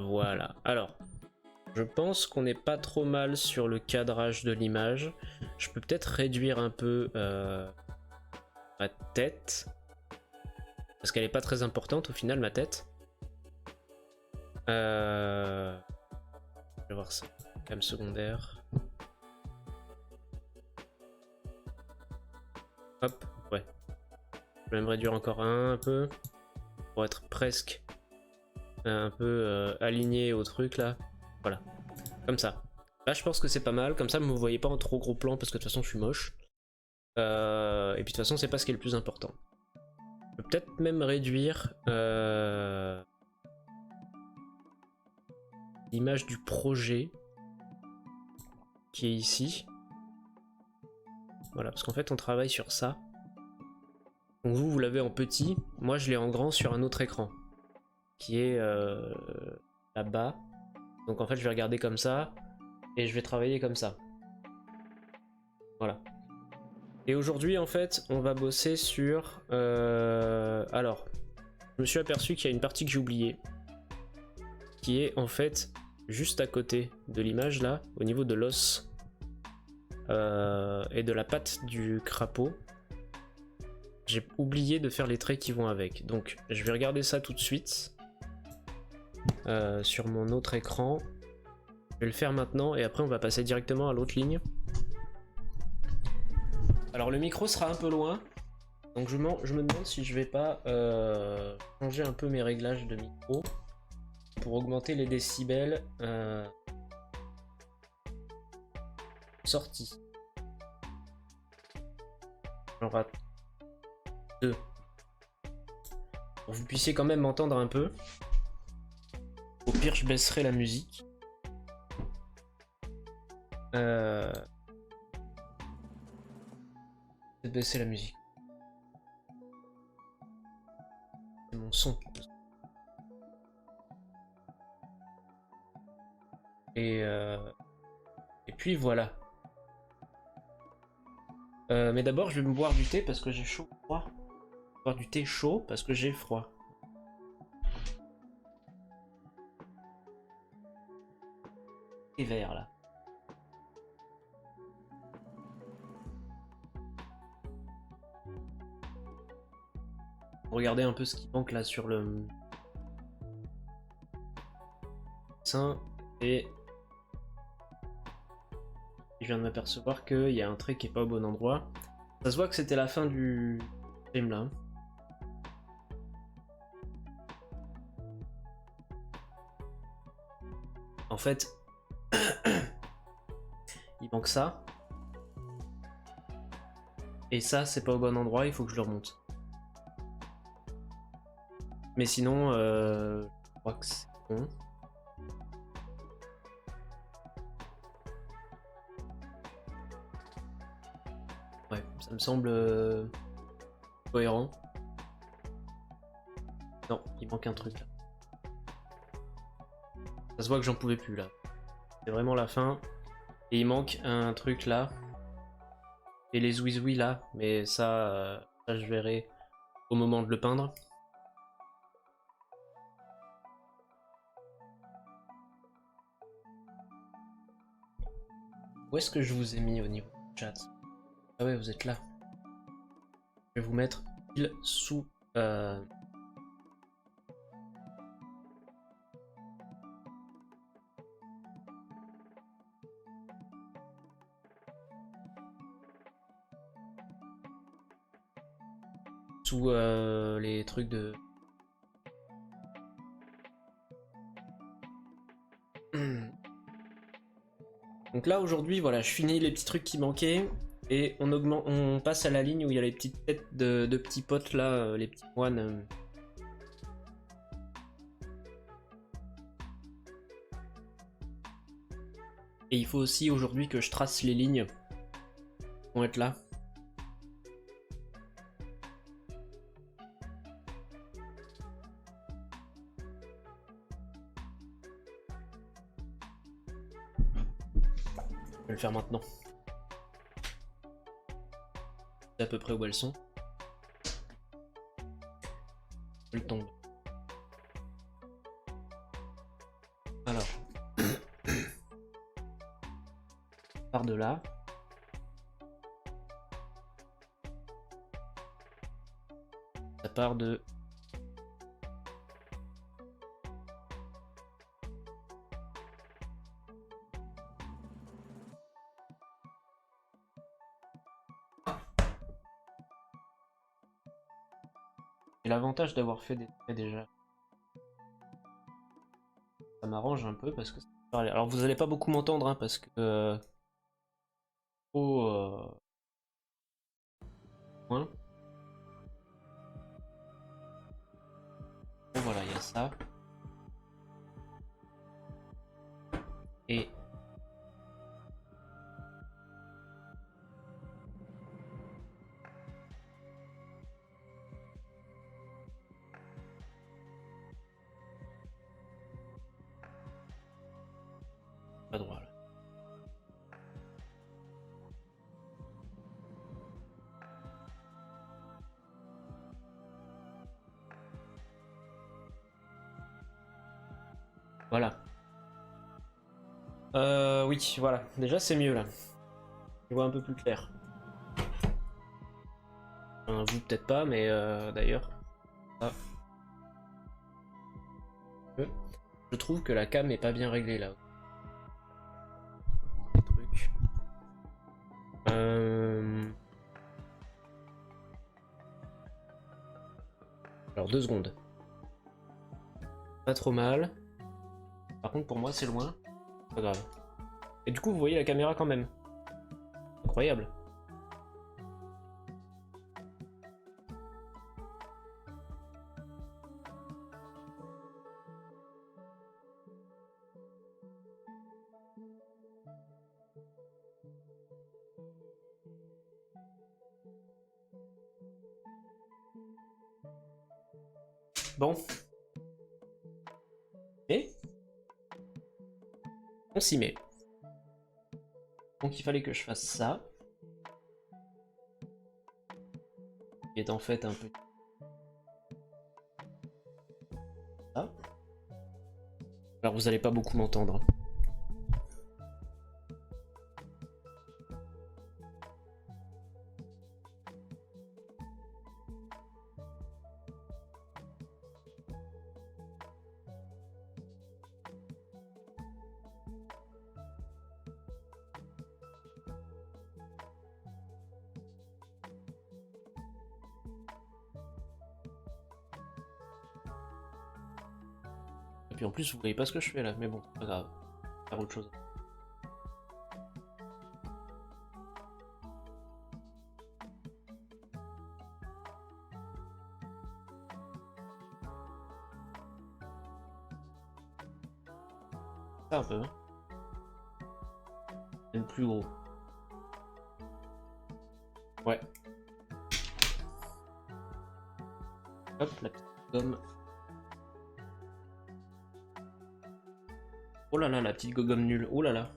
Voilà. Alors, je pense qu'on n'est pas trop mal sur le cadrage de l'image. Je peux peut-être réduire un peu ma tête. Parce qu'elle n'est pas très importante au final, ma tête. Je vais voir ça. Cam secondaire. Hop, ouais. Je vais même réduire encore un peu. Pour être presque un peu aligné au truc là. Voilà. Comme ça. Là, je pense que c'est pas mal. Comme ça, vous me voyez pas en trop gros plan parce que de toute façon, je suis moche. Et puis de toute façon, c'est pas ce qui est le plus important. Je peux peut-être même réduire l'image du projet qui est ici. Voilà, parce qu'en fait, on travaille sur ça. Donc vous l'avez en petit. Moi, je l'ai en grand sur un autre écran qui est là-bas. Donc en fait, je vais regarder comme ça et je vais travailler comme ça. Voilà. Et aujourd'hui, en fait, on va bosser sur... Alors, je me suis aperçu qu'il y a une partie que j'ai oubliée, qui est en fait juste à côté de l'image, là, au niveau de l'os et de la patte du crapaud. J'ai oublié de faire les traits qui vont avec. Donc, je vais regarder ça tout de suite sur mon autre écran. Je vais le faire maintenant et après, on va passer directement à l'autre ligne. Alors, le micro sera un peu loin. Donc je me demande si je vais pas changer un peu mes réglages de micro pour augmenter les décibels sortie. J'en rate 2. Pour que vous puissiez quand même m'entendre un peu. Au pire, je baisserai la musique. Je vais baisser la musique. C'est mon son. Et puis voilà. Mais d'abord, je vais me boire du thé parce que j'ai chaud, froid. Boire du thé chaud parce que j'ai froid. Et vert là. Regardez un peu ce qui manque là sur le dessin et je viens de m'apercevoir qu'il y a un trait qui est pas au bon endroit. Ça se voit que c'était la fin du stream là. En fait, il manque ça. Et ça, c'est pas au bon endroit, il faut que je le remonte. Mais sinon, je crois que c'est bon. Ouais, ça me semble cohérent. Non, il manque un truc là. Ça se voit que j'en pouvais plus là. C'est vraiment la fin. Et il manque un truc là. Et les zouizouis là. Mais ça, ça je verrai au moment de le peindre. Où est-ce que je vous ai mis au niveau du chat? Ah ouais, vous êtes là. Je vais vous mettre pile sous... sous les trucs de... Donc là aujourd'hui, voilà, je finis les petits trucs qui manquaient et on passe à la ligne où il y a les petites têtes de petits potes là, les petits moines. Et il faut aussi aujourd'hui que je trace les lignes qui vont être là. Je vais le faire maintenant. C'est à peu près où elles sont. Je le tombe. Alors, part de là. Ça part de... Et l'avantage d'avoir fait des traits déjà, ça m'arrange un peu parce que... Alors vous allez pas beaucoup m'entendre hein, parce que... Moins. Bon, voilà, il y a ça. Et... Pas droit là. Voilà. Oui, voilà. Déjà c'est mieux là. Je vois un peu plus clair. Vous peut-être pas, mais d'ailleurs. Ah. Je trouve que la cam est pas bien réglée là. Truc. Alors 2 secondes. Pas trop mal. Par contre pour moi c'est loin. Pas grave. Et du coup vous voyez la caméra quand même. Incroyable. Bon. Et on s'y met. Donc il fallait que je fasse ça. Qui est en fait un peu ça. Alors vous allez pas beaucoup m'entendre. Et puis en plus vous voyez pas ce que je fais là, mais bon, pas grave. Faire autre chose. Ça un peu. Hein. Même plus gros. Ouais. Hop, la petite gomme. Oh là là, la petite gomme nulle. Oh là là.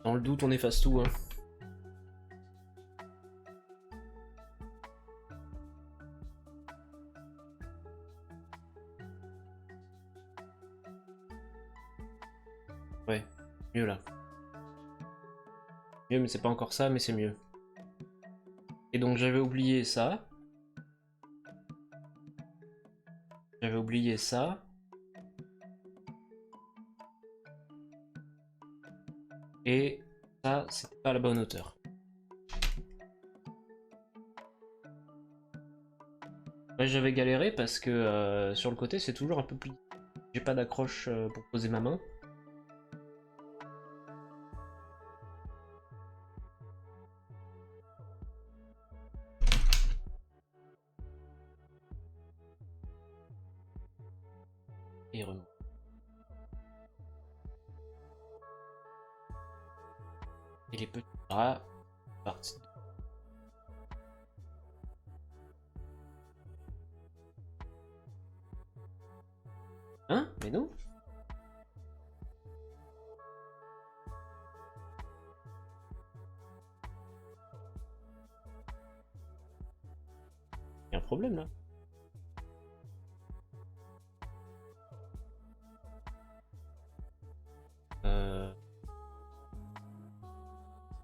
Dans le doute, on efface tout. Hein. Ouais, mieux là. Mieux, mais c'est pas encore ça, mais c'est mieux. Et donc j'avais oublié ça. J'avais oublié ça. Et ça, c'était pas à la bonne hauteur. Ouais, j'avais galéré parce que sur le côté, c'est toujours un peu plus... J'ai pas d'accroche pour poser ma main. Et remonte. Et les petits bras, partis. Hein? Mais non? un problème là.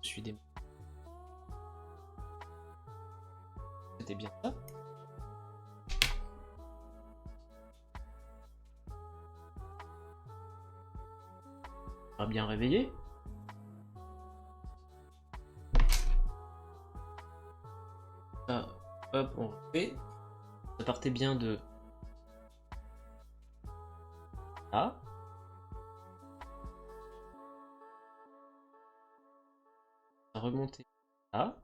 Je suis des... C'était bien ça. On va bien réveillé. Ah, hop, on refait. Ça partait bien de... Ah. Ça remontait là.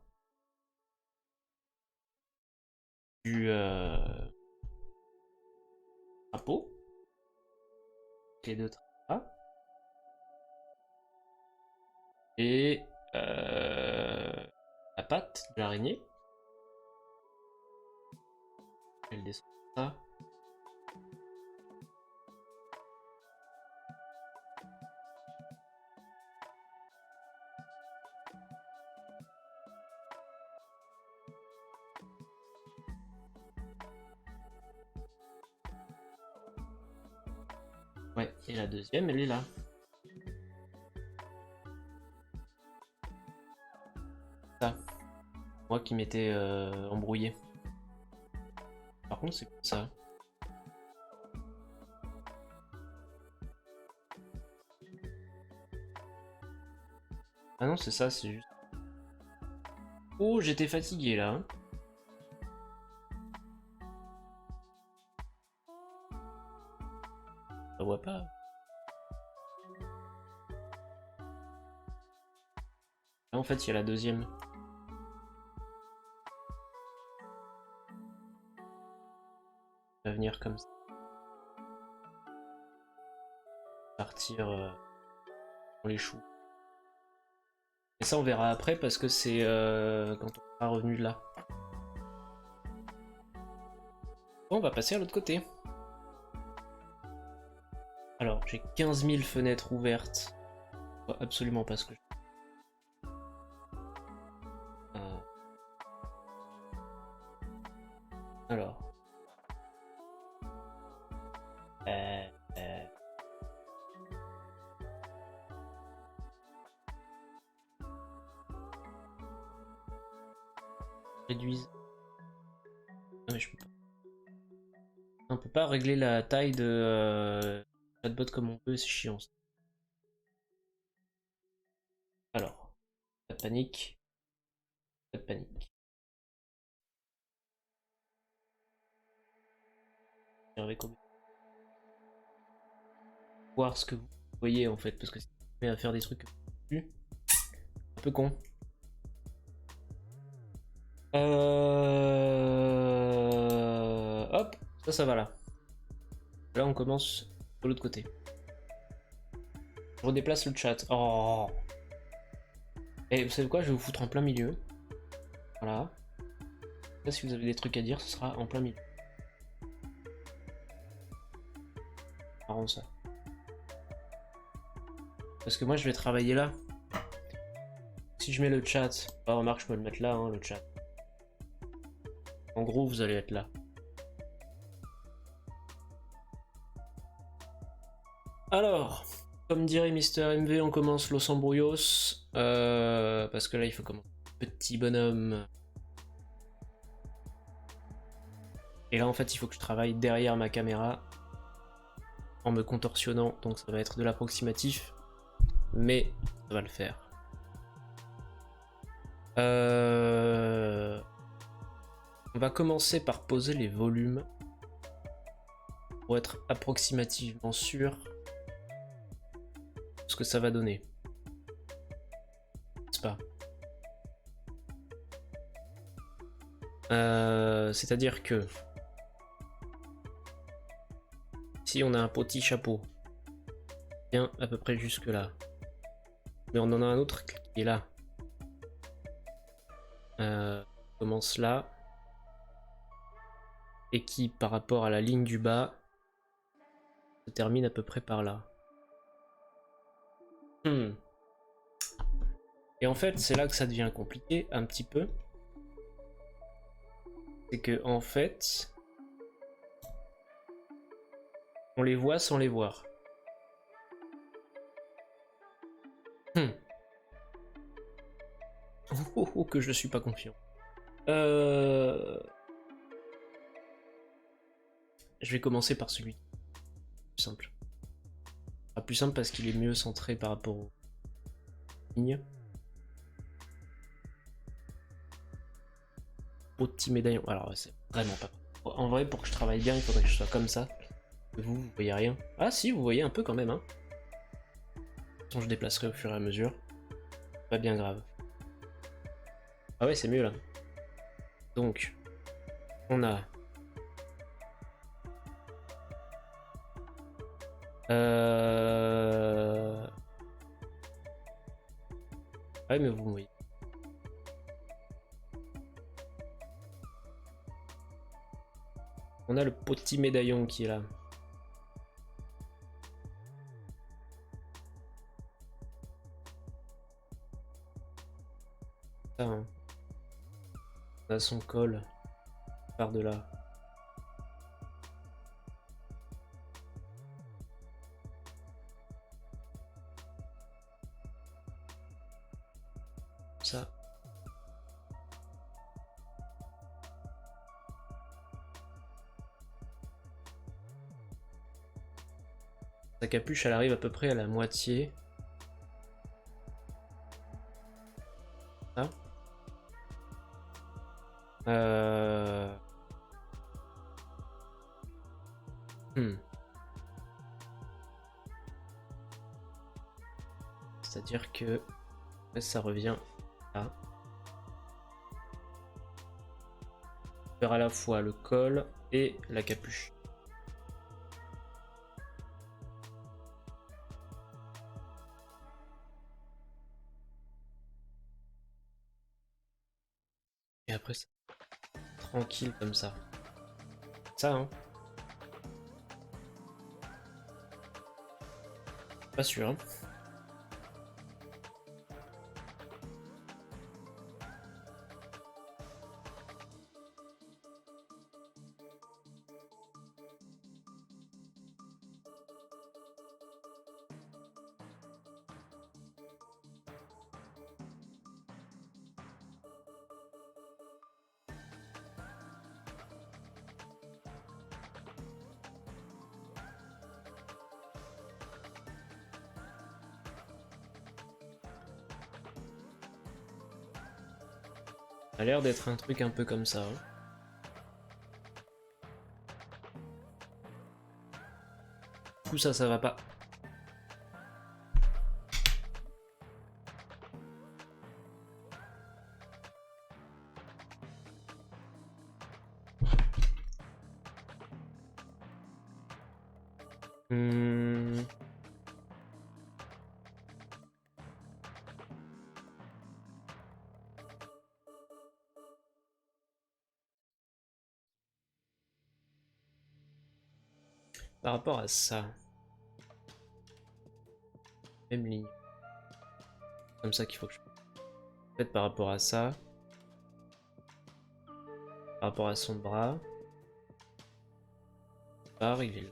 Du drapeau. Les deux trappes. Et la patte de l'araignée. Elle descend ça. Ouais, et la deuxième, elle est là. Ça. Moi qui m'étais embrouillé. Par contre, c'est comme ça. Ah non, c'est ça, c'est juste... Oh, j'étais fatigué là. Hein. Ça voit pas. Ah, en fait, il y a la deuxième. Va venir comme ça. Partir dans les choux. Et ça, on verra après parce que c'est quand on sera revenu de là. Bon, on va passer à l'autre côté. Alors, j'ai 15 000 fenêtres ouvertes. Je vois absolument pas ce que je... Alors. Réduise. Ah, mais je peux pas. On peut pas régler la taille de chatbot comme on veut, c'est chiant. Alors, pas de panique. Pas de panique. Voir ce que vous voyez en fait, parce que si vous met à faire des trucs un peu con. Hop, ça va là. Là on commence de l'autre côté. Je redéplace le chat. Oh. Et vous savez quoi, je vais vous foutre en plein milieu. Voilà. Là, si vous avez des trucs à dire, ce sera en plein milieu. Marrant ça. Parce que moi je vais travailler là. Si je mets le chat, bah remarque je peux le mettre là, hein, le chat. En gros vous allez être là. Alors, comme dirait Mister MV, on commence Los Embrouillos. Parce que là il faut commencer. Petit bonhomme. Et là en fait il faut que je travaille derrière ma caméra. En me contorsionnant, donc ça va être de l'approximatif. Mais ça va le faire. On va commencer par poser les volumes pour être approximativement sûr de ce que ça va donner. N'est-ce pas? C'est-à-dire que si on a un petit chapeau, bien à peu près jusque là, mais on en a un autre qui est là. Commence là et qui par rapport à la ligne du bas se termine à peu près par là. Et en fait c'est là que ça devient compliqué un petit peu, c'est que en fait, on les voit sans les voir. Oh, que je suis pas confiant. Je vais commencer par celui plus simple. Ah, plus simple parce qu'il est mieux centré par rapport aux lignes. Au petit médaillon. Alors, c'est vraiment pas. En vrai, pour que je travaille bien, il faudrait que je sois comme ça. Vous voyez rien. Ah, si, vous voyez un peu quand même. Hein. Je déplacerai au fur et à mesure. Pas bien grave. Ah ouais, c'est mieux là. Donc, on a. Ouais, mais vous voyez. On a le petit médaillon qui est là. Ça, hein. On a son col par de là. Ça. Sa capuche, elle arrive à peu près à la moitié. Ça. C'est-à-dire que ça revient à faire à la fois le col et la capuche. Et après ça, tranquille comme ça. Ça, hein. Pas sûr, hein. Ça a l'air d'être un truc un peu comme ça. Hein. Du coup, ça va pas. Par rapport à ça, même ligne. Comme ça qu'il faut que je. En fait, par rapport à ça, par rapport à son bras, il est là.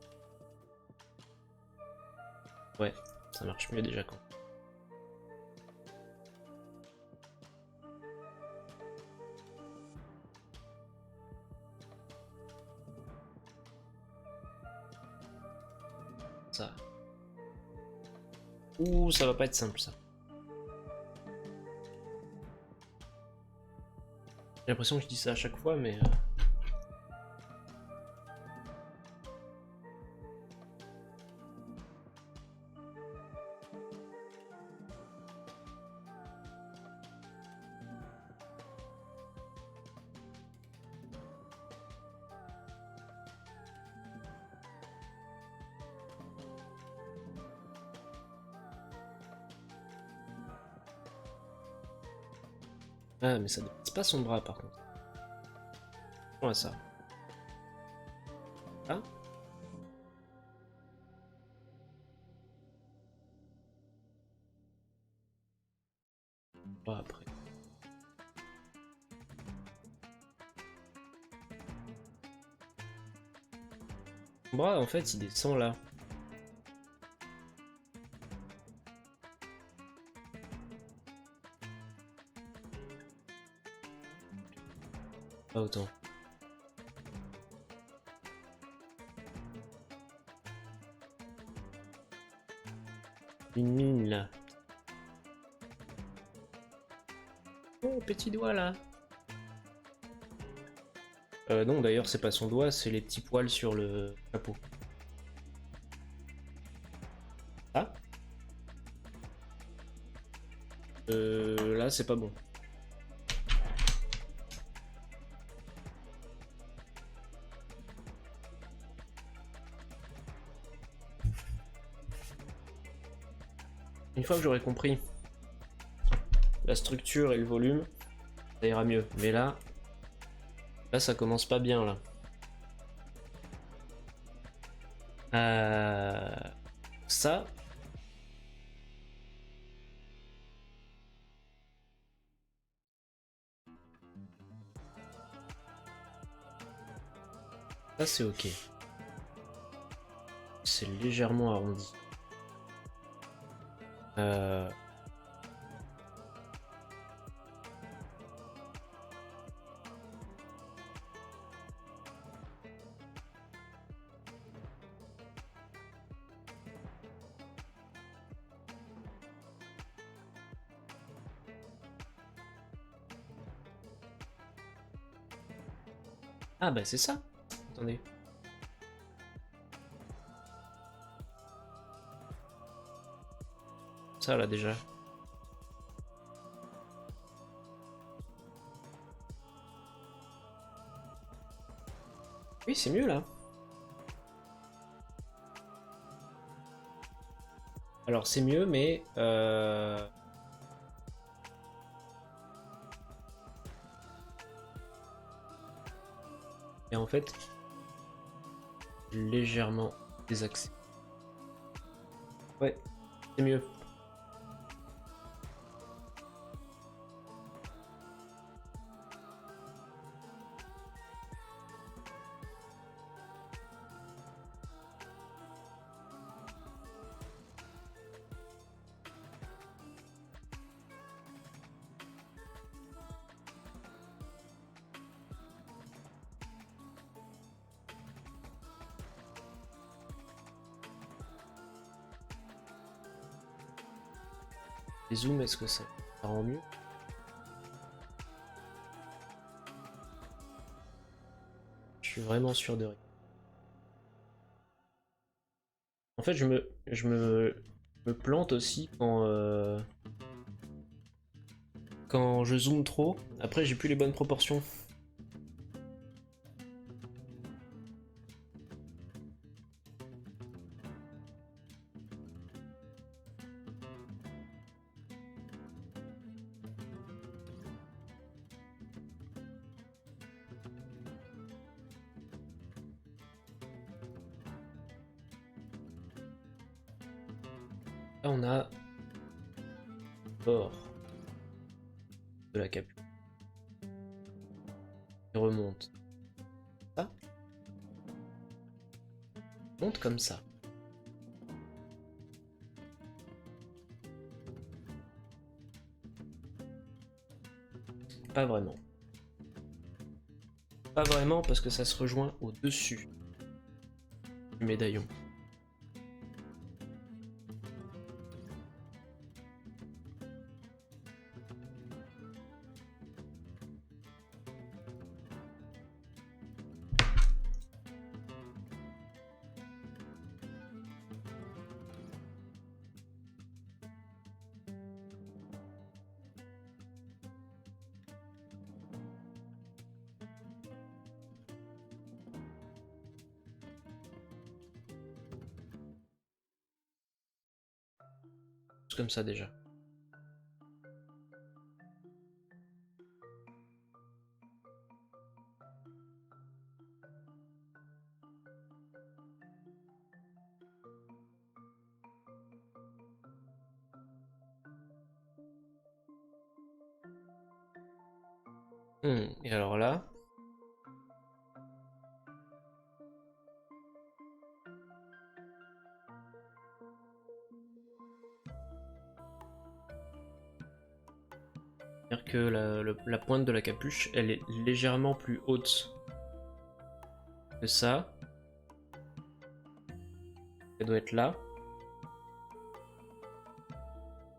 Ouais, ça marche mieux déjà quand. Ça. Ouh, ça va pas être simple ça. J'ai l'impression que je dis ça à chaque fois, mais. Ah, mais ça dépasse pas son bras par contre. Ouais, ça. Ah. Pas après. Mon bras, en fait, il descend là. Pas autant. Une mine là. Oh, petit doigt là. Non, d'ailleurs, c'est pas son doigt, c'est les petits poils sur le chapeau. Ah. Là, c'est pas bon. Une fois que j'aurai compris la structure et le volume, ça ira mieux. Mais là, ça commence pas bien là. Ça, c'est ok. C'est légèrement arrondi. Ah bah c'est ça. Attendez. Ça là déjà. Oui, c'est mieux là. Alors c'est mieux, mais et en fait légèrement désaxé. Ouais, c'est mieux. Les zooms, est-ce que ça rend mieux? Je suis vraiment sûr de rien. En fait, je me plante aussi quand je zoome trop. Après, j'ai plus les bonnes proportions. Là, on a bord de la capsule qui remonte. Ça monte comme ça. Pas vraiment. Pas vraiment parce que ça se rejoint au-dessus du médaillon. Comme ça déjà. Et alors là, C'est-à-dire que la pointe de la capuche, elle est légèrement plus haute que ça. Elle doit être là.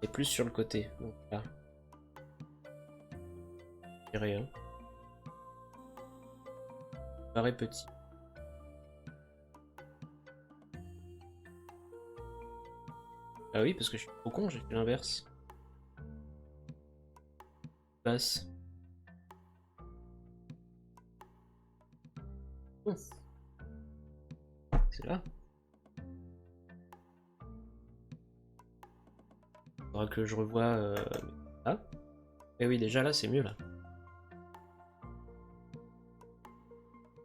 Et plus sur le côté. Donc là. Je dirais, hein. Ça paraît petit. Ah oui, parce que je suis trop con, j'ai fait l'inverse. Passe. Oh. C'est là. Faudra que je revoie là. Et oui, déjà là, c'est mieux là.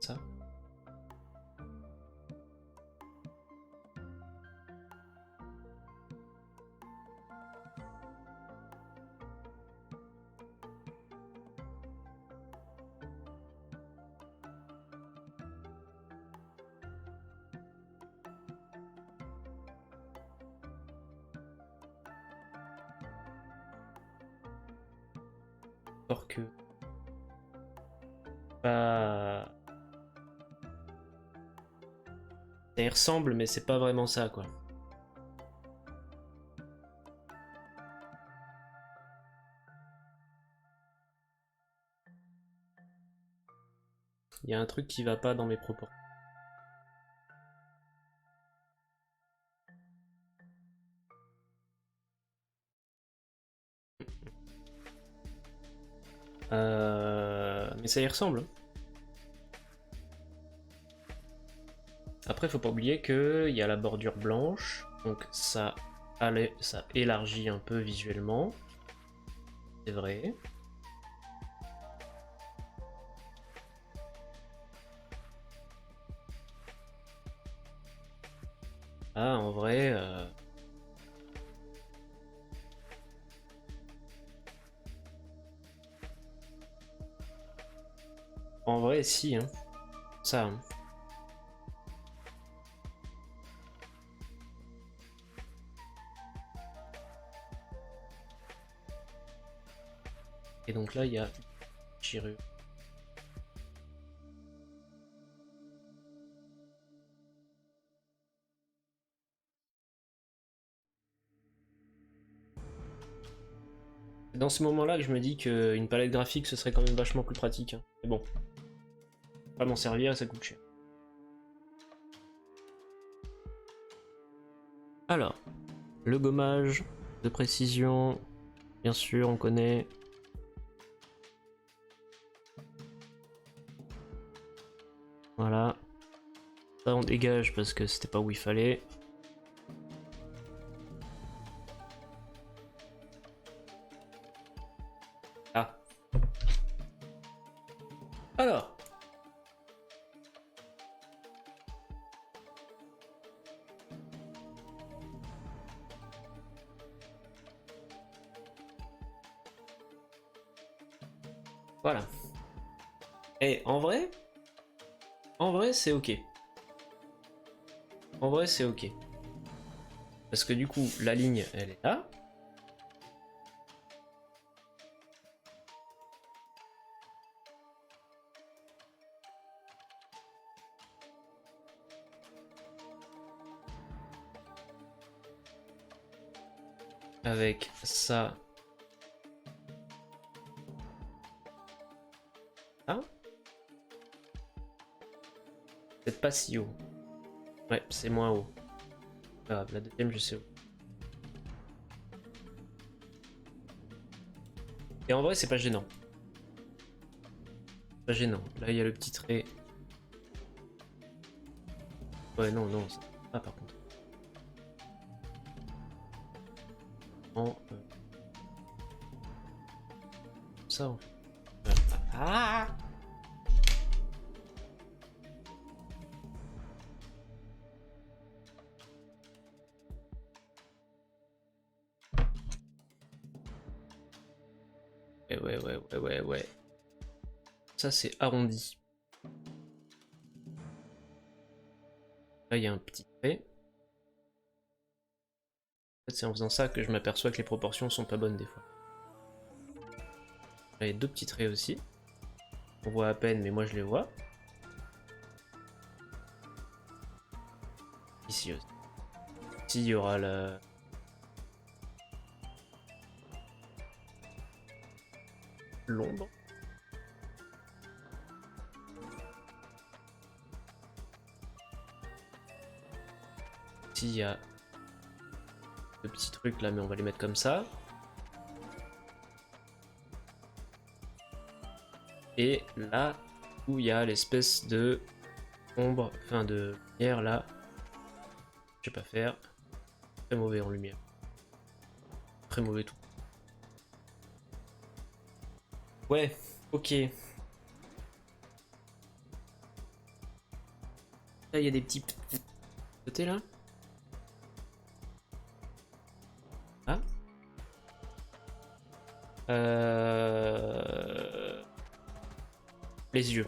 Ça. Alors que... Pas... Ça y ressemble, mais c'est pas vraiment ça, quoi. Il y a un truc qui va pas dans mes propos. Mais ça y ressemble. Après, faut pas oublier qu'il y a la bordure blanche, donc ça élargit un peu visuellement. C'est vrai. Ah, en vrai... En vrai, si, hein. Ça, hein. Et donc là, il y a Chiru. C'est dans ce moment-là que je me dis qu'une palette graphique, ce serait quand même vachement plus pratique, hein. Mais bon, pas m'en servir et ça coûte cher. Alors, le gommage de précision, bien sûr, on connaît. Voilà. Ça, on dégage parce que c'était pas où il fallait. Ah. Alors. Voilà. Et en vrai c'est ok. En vrai c'est ok. Parce que du coup la ligne elle est là. Avec ça. Ah. Peut-être pas si haut. Ouais, c'est moins haut. Pas grave, la deuxième je sais où. Et en vrai c'est pas gênant. Pas gênant. Là il y a le petit trait. Ouais non non, ça pas par contre. En ça en fait. Ah. Ouais. Ça c'est arrondi. Là il y a un petit trait. En fait c'est en faisant ça que je m'aperçois que les proportions sont pas bonnes des fois. J'avais 2 petits traits aussi. On voit à peine, mais moi je les vois. Ici aussi. Ici, il y aura la... l'ombre. Ici, il y a deux petits trucs là, mais on va les mettre comme ça. Et là où il y a l'espèce de ombre, enfin de lumière là, je sais pas faire. Très mauvais en lumière. Très mauvais tout. Ouais, ok. Là il y a des petits côtés là. Ah. Les yeux.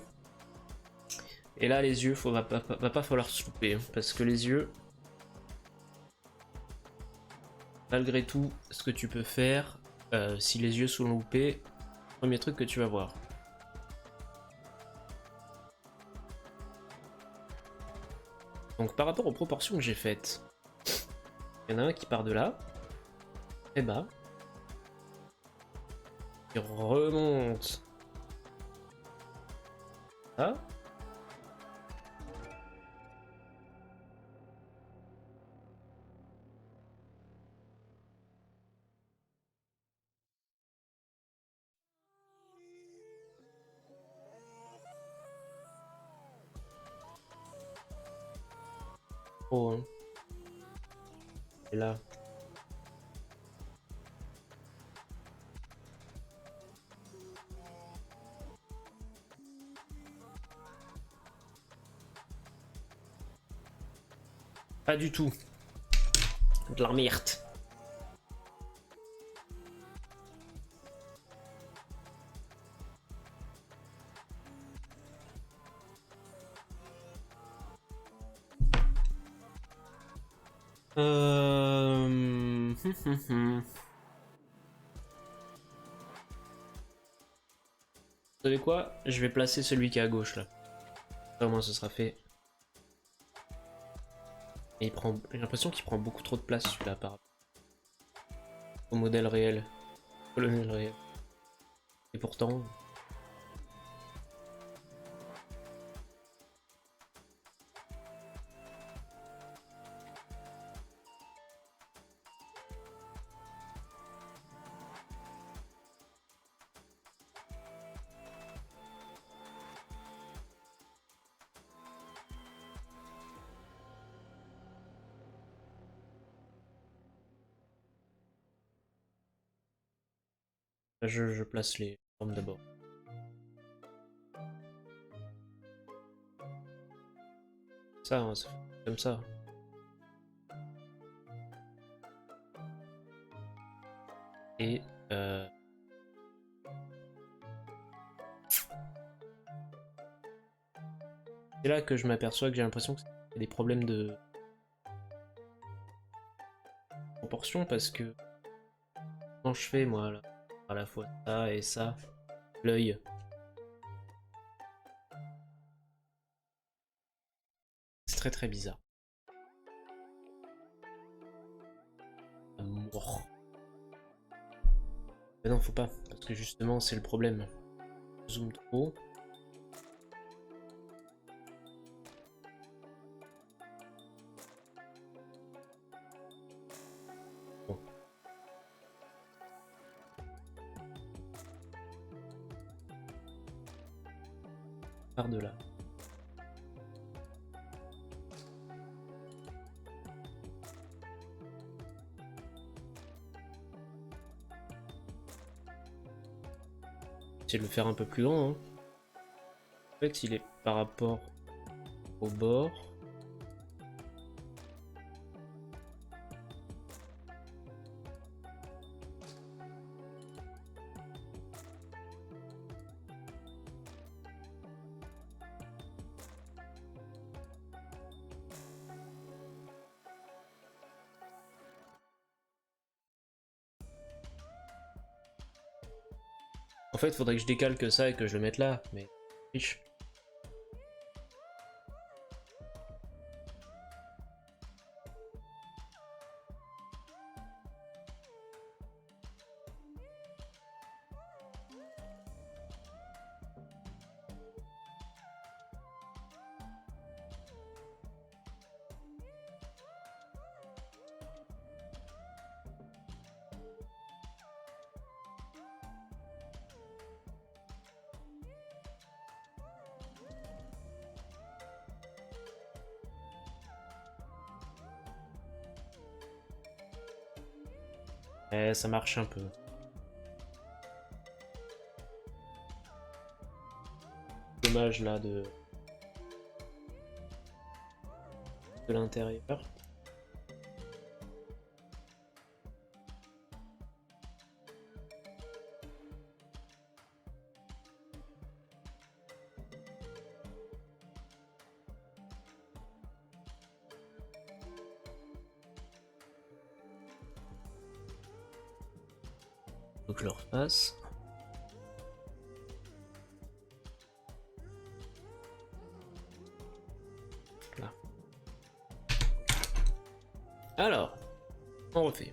Et là les yeux, va pas falloir se louper, hein, parce que les yeux, malgré tout, ce que tu peux faire, si les yeux sont loupés, premier truc que tu vas voir. Donc par rapport aux proportions que j'ai faites, il y en a un qui part de là, et bas, qui remonte là. Oh, hein. Et là. Pas du tout. De la merde. Vous savez quoi? Je vais placer celui qui est à gauche là. Au moins ce sera fait. Et il prend. J'ai l'impression qu'il prend beaucoup trop de place celui-là par rapport au modèle réel. Colonel réel. Et pourtant. Je place les formes d'abord. Ça, hein, ça fait comme ça. Et c'est là que je m'aperçois que j'ai l'impression qu'il y a des problèmes de proportion parce que quand je fais moi là, à la fois ça et ça, l'œil, c'est très très bizarre. Amour. Mais non, faut pas, parce que justement c'est le problème. Zoom trop. Bon. Par de là. Essayer de le faire un peu plus grand. Hein. En fait, il est par rapport au bord. En fait, faudrait que je décalque ça et que je le mette là, mais riche. Ça marche un peu. Dommage là de l'intérieur. Faut que je le refasse. Là. Alors, on refait.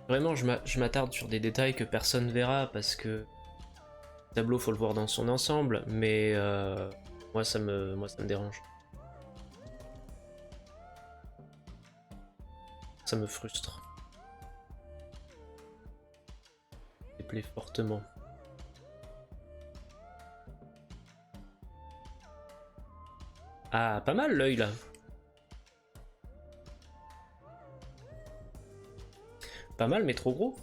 Vraiment, je m'attarde sur des détails que personne verra parce que le tableau, faut le voir dans son ensemble, mais moi, ça me dérange. Ça me frustre. Ça me plaît fortement. Ah, pas mal l'œil là. Pas mal, mais trop gros.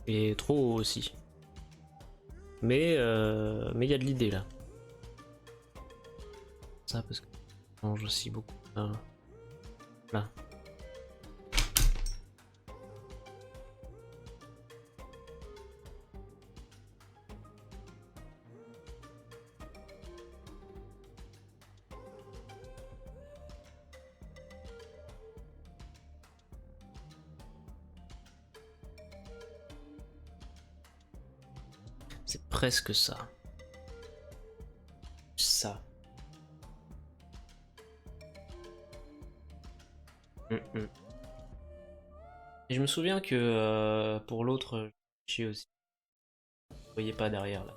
Et trop haut aussi. Mais il y a de l'idée là. Ça parce que ça mange aussi beaucoup. Là. C'est presque ça. Ça. Et je me souviens que pour l'autre, j'ai aussi. Vous voyez pas derrière là.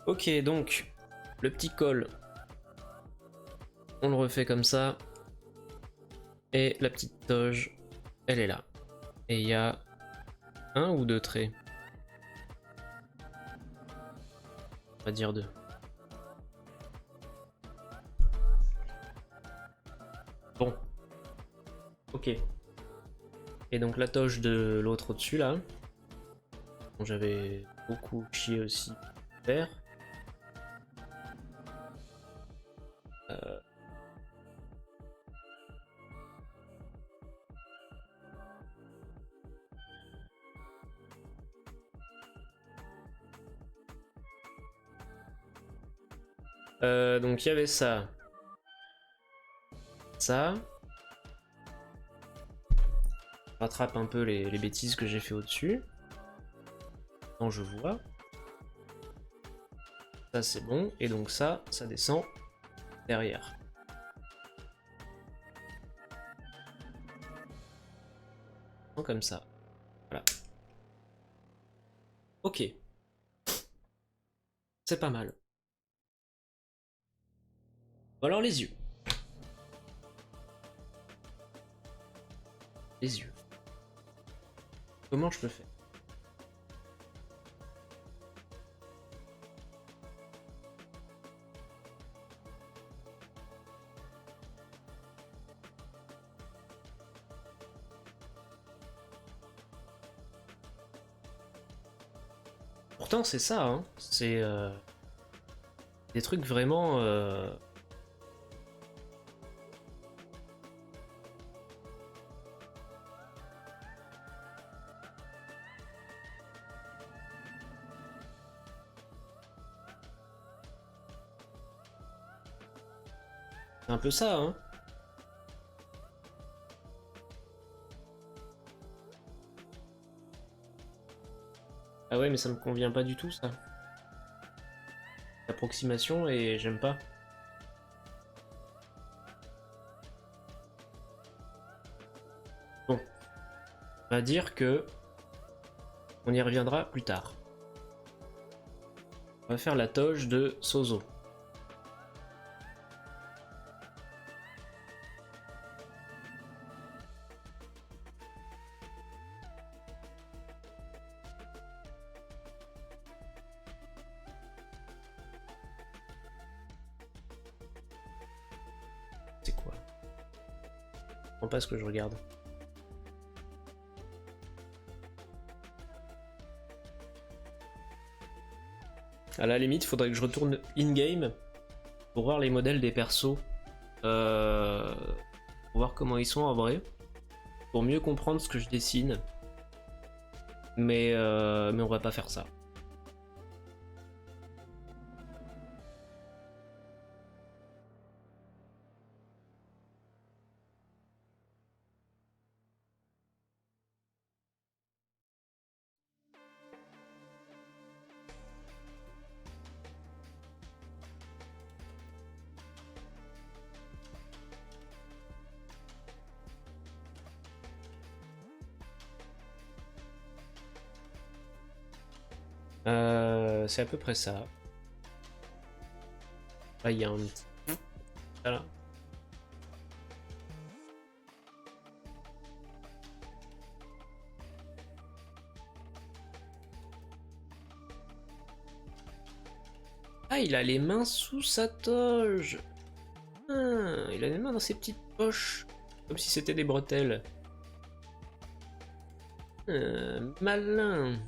Ok, donc le petit col, on le refait comme ça. Et la petite toge, elle est là. Et il y a un ou deux traits. On va dire deux. Bon. Ok. Et donc la toge de l'autre au-dessus là. Bon, j'avais beaucoup chié aussi faire. Donc il y avait ça. Ça. Je rattrape un peu les bêtises que j'ai fait au-dessus. Quand je vois. Ça c'est bon. Et donc ça descend derrière. Comme ça. Voilà. Ok. C'est pas mal. Alors les yeux. Les yeux. Comment je peux faire? pourtant c'est ça, hein. C'est des trucs vraiment... C'est un peu ça, hein. Ah ouais, mais ça me convient pas du tout, ça. L'approximation, et j'aime pas. Bon. On va dire que... On y reviendra plus tard. On va faire la toge de Sozo. C'est quoi? Je comprends pas ce que je regarde. À la limite, il faudrait que je retourne in-game pour voir les modèles des persos. Pour voir comment ils sont en vrai. Pour mieux comprendre ce que je dessine. Mais on va pas faire ça. C'est à peu près ça. Là, il y a un petit... Voilà. Ah, il a les mains sous sa toge. Ah, il a les mains dans ses petites poches. Comme si c'était des bretelles. Malin.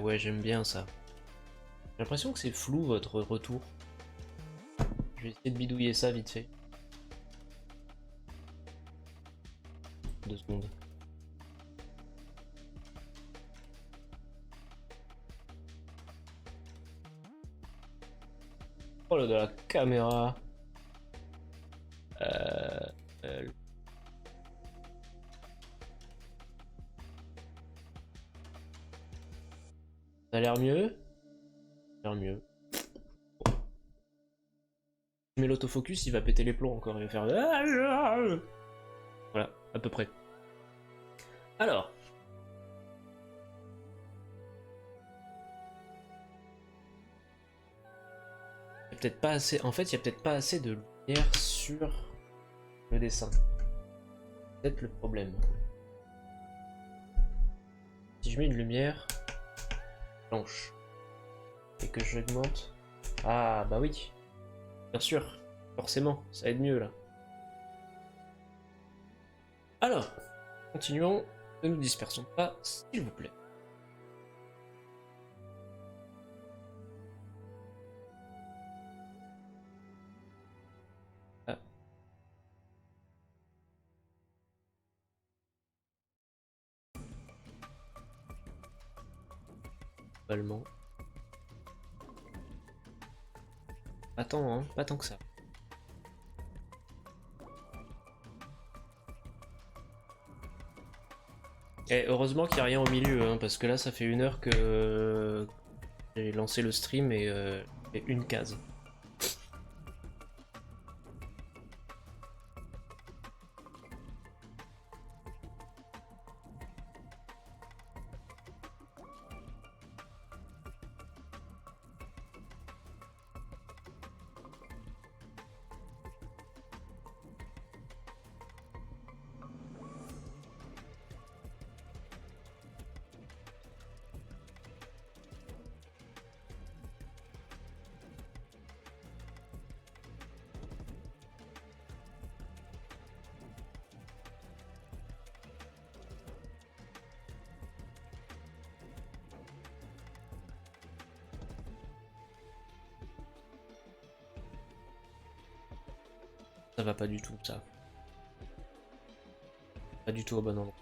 Ouais, j'aime bien ça. J'ai l'impression que c'est flou votre retour. Je vais essayer de bidouiller ça vite fait. 2 secondes. Oh là de la caméra. Euh, Ça a l'air mieux. Ça a l'air mieux. Bon. Si je mets l'autofocus, il va péter les plombs encore. Il va faire... Voilà, à peu près. Alors. Il y a peut-être pas assez... En fait, il y a peut-être pas assez de lumière sur le dessin. C'est peut-être le problème. Si je mets une lumière blanche et que j'augmente... Ah bah oui, bien sûr, forcément, ça aide mieux là. Alors, continuons, ne nous dispersons pas, s'il vous plaît. Ah. Globalement. Attends, hein, pas tant que ça. Et heureusement qu'il n'y a rien au milieu, hein, parce que là ça fait 1 heure que j'ai lancé le stream et une case. Ça va pas du tout, ça. Pas du tout au bon endroit.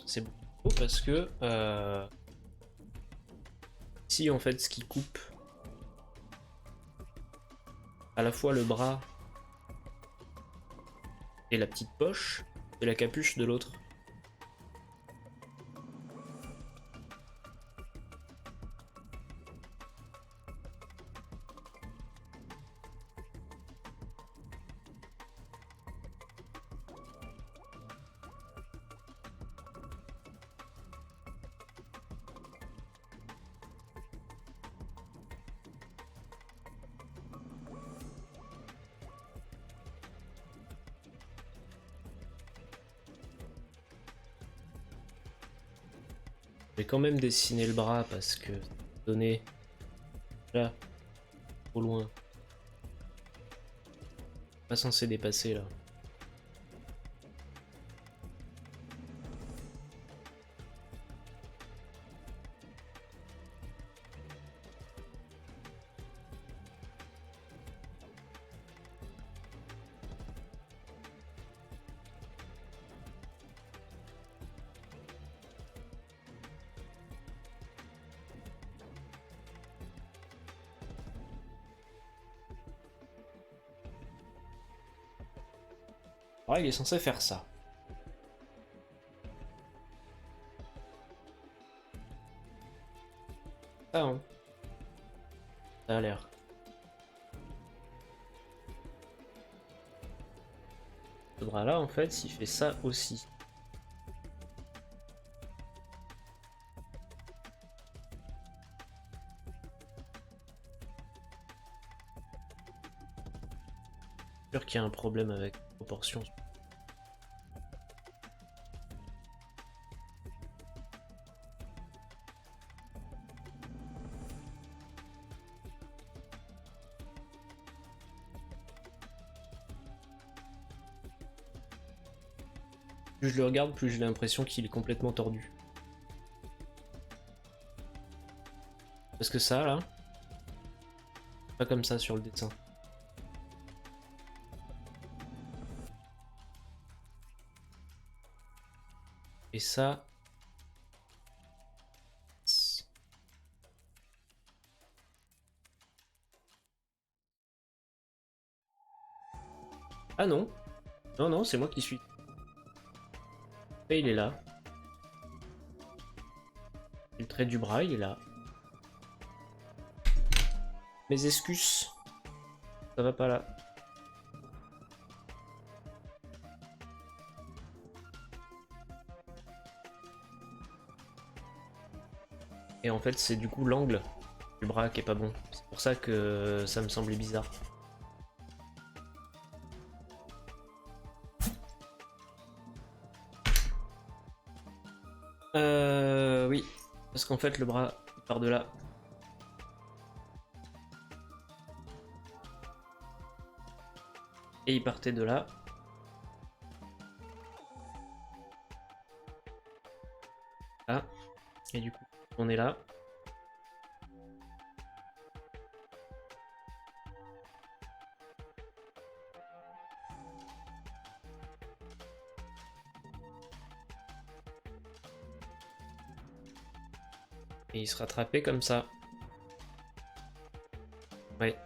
C'est beau parce que ici en fait ce qui coupe à la fois le bras et la petite poche, c'est la capuche de l'autre. Je vais quand même dessiner le bras parce que donner là, trop loin. Pas censé dépasser là. Ah, il est censé faire ça. Ah hein. Ça a l'air. Ce bras là en fait il fait ça aussi. C'est sûr qu'il y a un problème avec la proportion. Plus je le regarde, plus j'ai l'impression qu'il est complètement tordu. Parce que ça là, pas comme ça sur le dessin. Et ça... Ah non. Non, non, c'est moi qui suis. Et il est là. Le trait du bras, il est là. Mes excuses. Ça va pas là. Et en fait, c'est du coup l'angle du bras qui est pas bon. C'est pour ça que ça me semblait bizarre. Oui. Parce qu'en fait, le bras il part de là. Et il partait de là. Là. Et du coup, on est là. Et il se rattrapait comme ça. Ouais.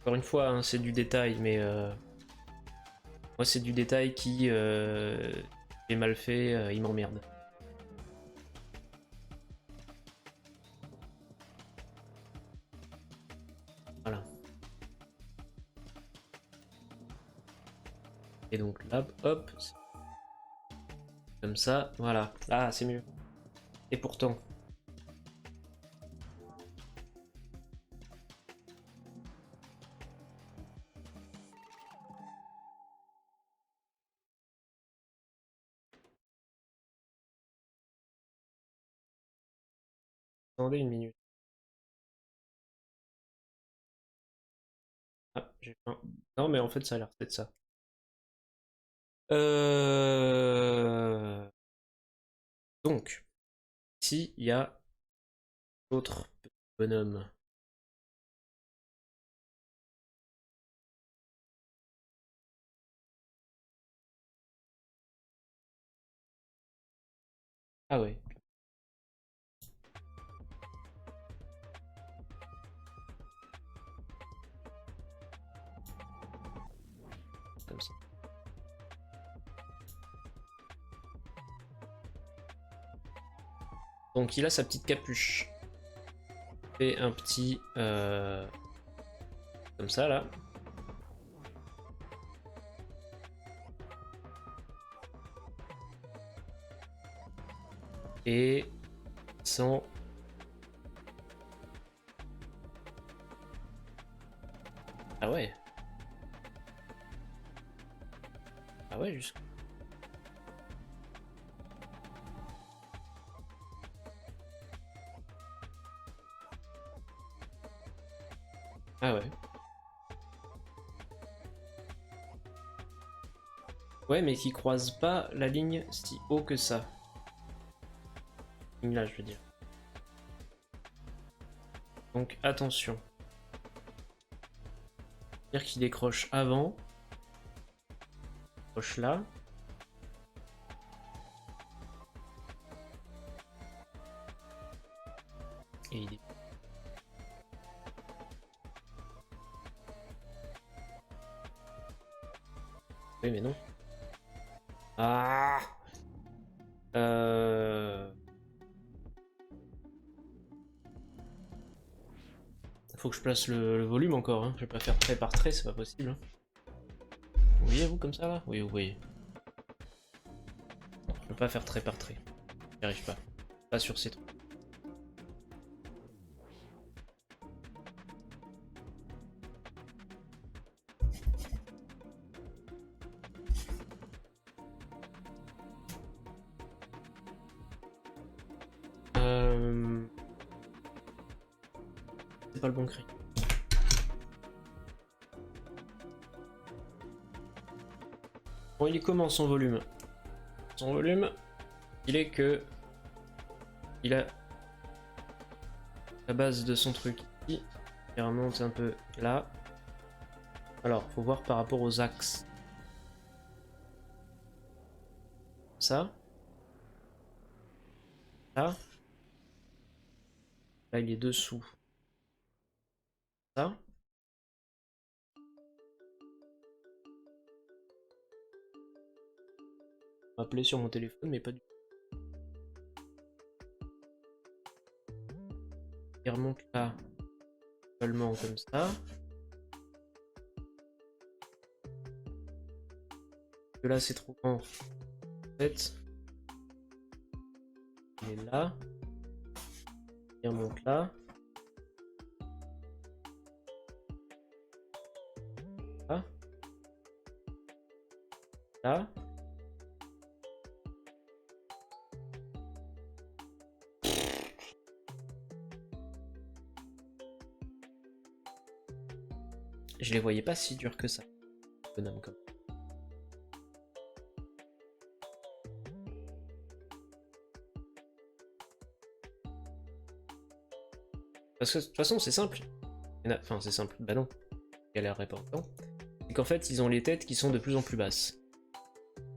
Encore une fois, hein, c'est du détail, mais moi c'est du détail qui est mal fait, il m'emmerde. Voilà. Et donc là, hop, comme ça, voilà. Ah, c'est mieux. Et pourtant. Attendez une minute. j'ai faim. Non, mais en fait, ça a l'air peut-être ça. Donc, ici, il y a d'autres petits bonhommes. Ah ouais. Comme ça. Donc il a sa petite capuche. Et un petit... comme ça là. Et sans... Ah ouais. Ah ouais, juste. Ah ouais. Ouais, mais qui croise pas la ligne si haut que ça. Là, je veux dire. Donc attention. C'est-à-dire qu'il décroche avant. Décroche là. Et il est... Oui, mais non. Ah. Faut que je place le volume encore, hein. Je vais pas faire trait par trait, c'est pas possible. Hein. Vous voyez vous comme ça là? Oui, vous voyez. Je peux pas faire trait par trait. J'y arrive pas. Pas sur ces trucs. C'est pas le bon cri. Bon, il est comment son volume? Son volume, il est que... Il a la base de son truc ici. Il remonte un peu là. Alors, faut voir par rapport aux axes. Ça. Là. Là, il est dessous. Ça. On va appeler sur mon téléphone, mais pas du tout. Il remonte là. Seulement comme ça. Que là, c'est trop grand. En fait, il est là. Il remonte là. Là. Là. Je les voyais pas si durs que ça. Bonhomme comme. Parce que de toute façon, c'est simple. Enfin, c'est simple. Bah non. Galérerait pas autant. C'est qu'en fait, ils ont les têtes qui sont de plus en plus basses.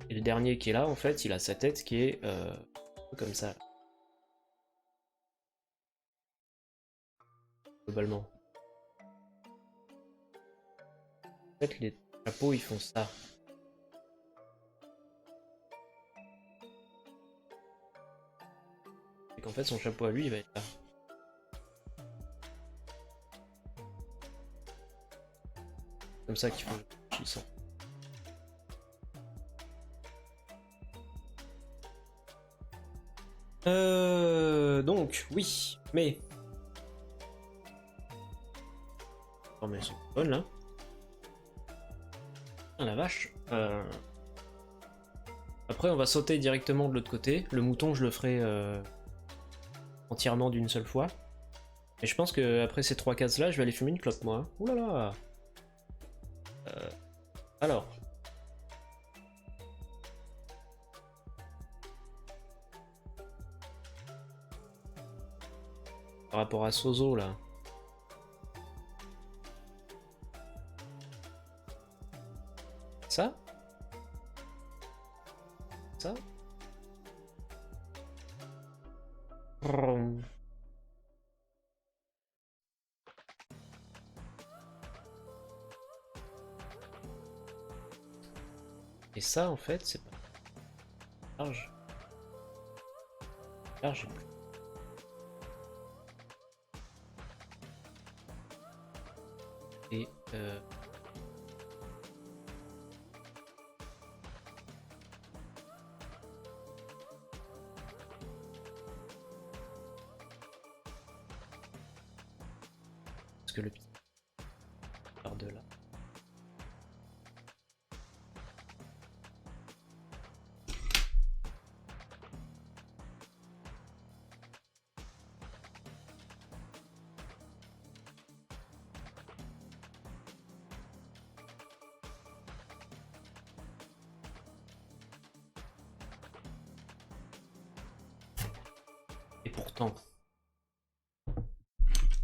Et le dernier qui est là, en fait, il a sa tête qui est comme ça. Globalement. En fait, les chapeaux, ils font ça. Et qu'en fait, son chapeau à lui, il va être là. Comme ça qu'il faut qu'il sent. Donc, oui, mais... Oh, mais elles sont bonnes, là. Ah, la vache. Après, on va sauter directement de l'autre côté. Le mouton, je le ferai entièrement d'une seule fois. Et je pense que après ces 3 cases-là, je vais aller fumer une clope, moi. Ouh là là. Alors. Par rapport à Sozo là. Ça? Ça? Vroom. Et ça en fait c'est pas large. Large et plus. Et parce que le petit part de là.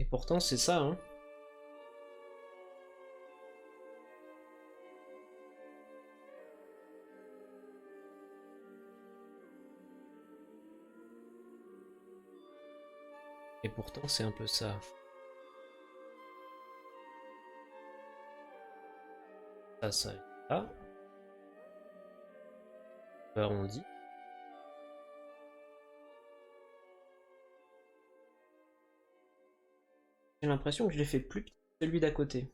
Et pourtant c'est ça hein. Et pourtant c'est un peu ça. Ça et là. Arrondi. J'ai l'impression que je l'ai fait plus petit que celui d'à côté.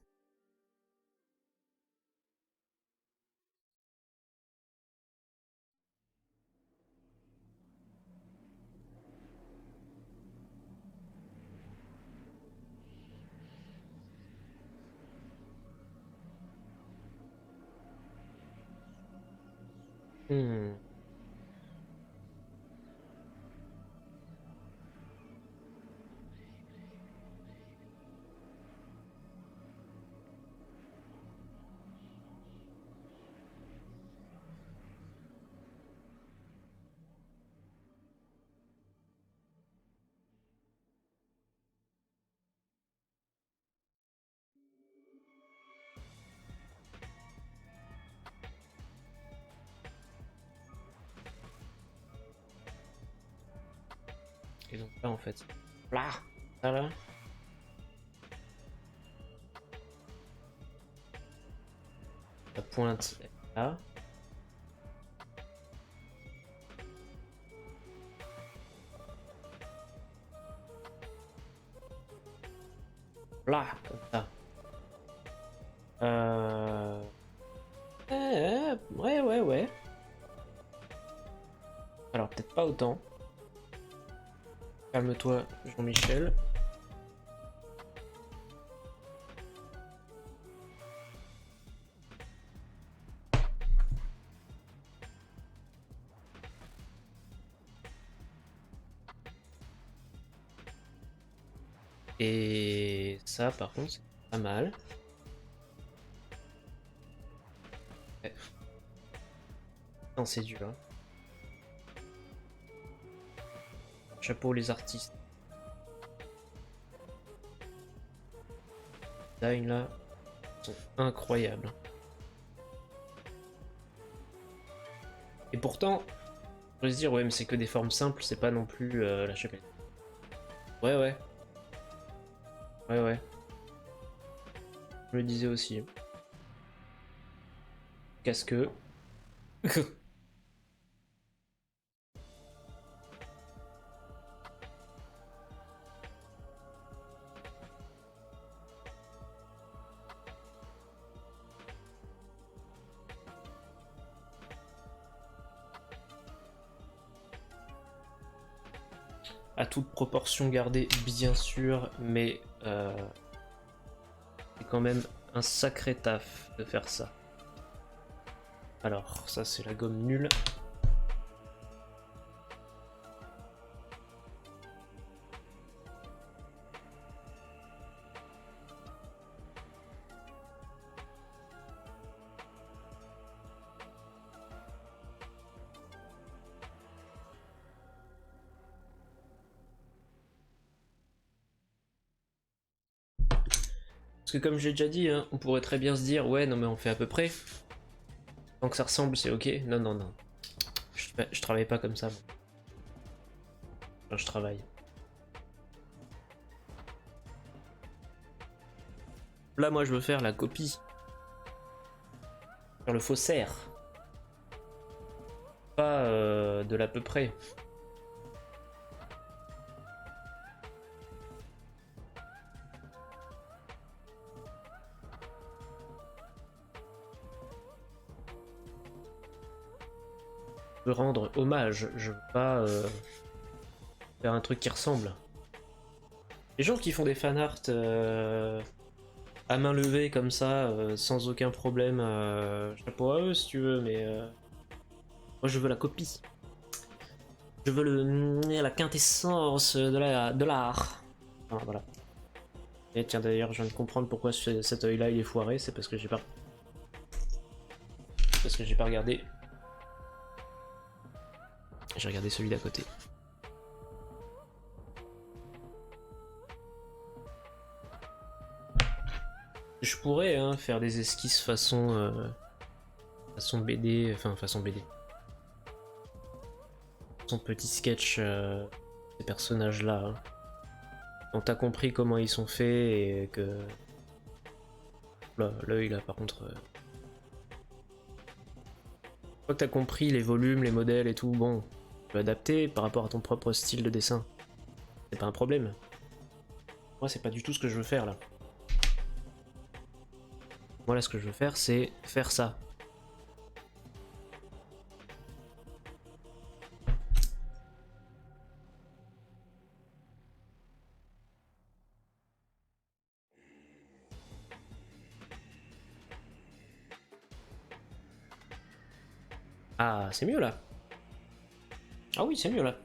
Hmm. Et donc là en fait, là, ça là. La pointe est là. Là, comme ça. Ouais. Alors peut-être pas autant. Calme-toi, Jean-Michel. Et ça, par contre, c'est pas mal. Ouais. Non, c'est dur. Hein. Chapeau les artistes. Les designs là sont incroyables. Et pourtant, on peut se dire, ouais, mais c'est que des formes simples, c'est pas non plus la chapelle. Ouais. Je me disais aussi. Casque. À toute proportion gardée, bien sûr, mais c'est quand même un sacré taf de faire ça. Alors, ça c'est la gomme nulle. que comme j'ai déjà dit, hein, on pourrait très bien se dire, ouais, non mais on fait à peu près. Tant que ça ressemble, c'est ok. Non, non, non. Je travaille pas comme ça. Moi. Enfin, je travaille. Là, moi, je veux faire la copie. Faire le faussaire. Pas de l'à peu près. Je veux rendre hommage. Je veux pas faire un truc qui ressemble. Les gens qui font des fanarts à main levée comme ça, sans aucun problème, chapeau à eux si tu veux, mais moi je veux la copie. Je veux la quintessence de l'art. Ah, voilà. Et tiens d'ailleurs, je viens de comprendre pourquoi cet œil là il est foiré, c'est parce que j'ai pas. Parce que j'ai pas regardé. J'ai regardé celui d'à côté. Je pourrais hein, faire des esquisses façon BD, enfin façon BD. Son petit sketch ces personnages là. Hein. Donc t'as compris comment ils sont faits et que. Là, l'œil là par contre. Une fois que t'as compris les volumes, les modèles et tout, bon, tu peux adapter par rapport à ton propre style de dessin. C'est pas un problème. Moi c'est pas du tout ce que je veux faire là. Moi là ce que je veux faire c'est faire ça. Ah c'est mieux là. Ah oui c'est mieux là.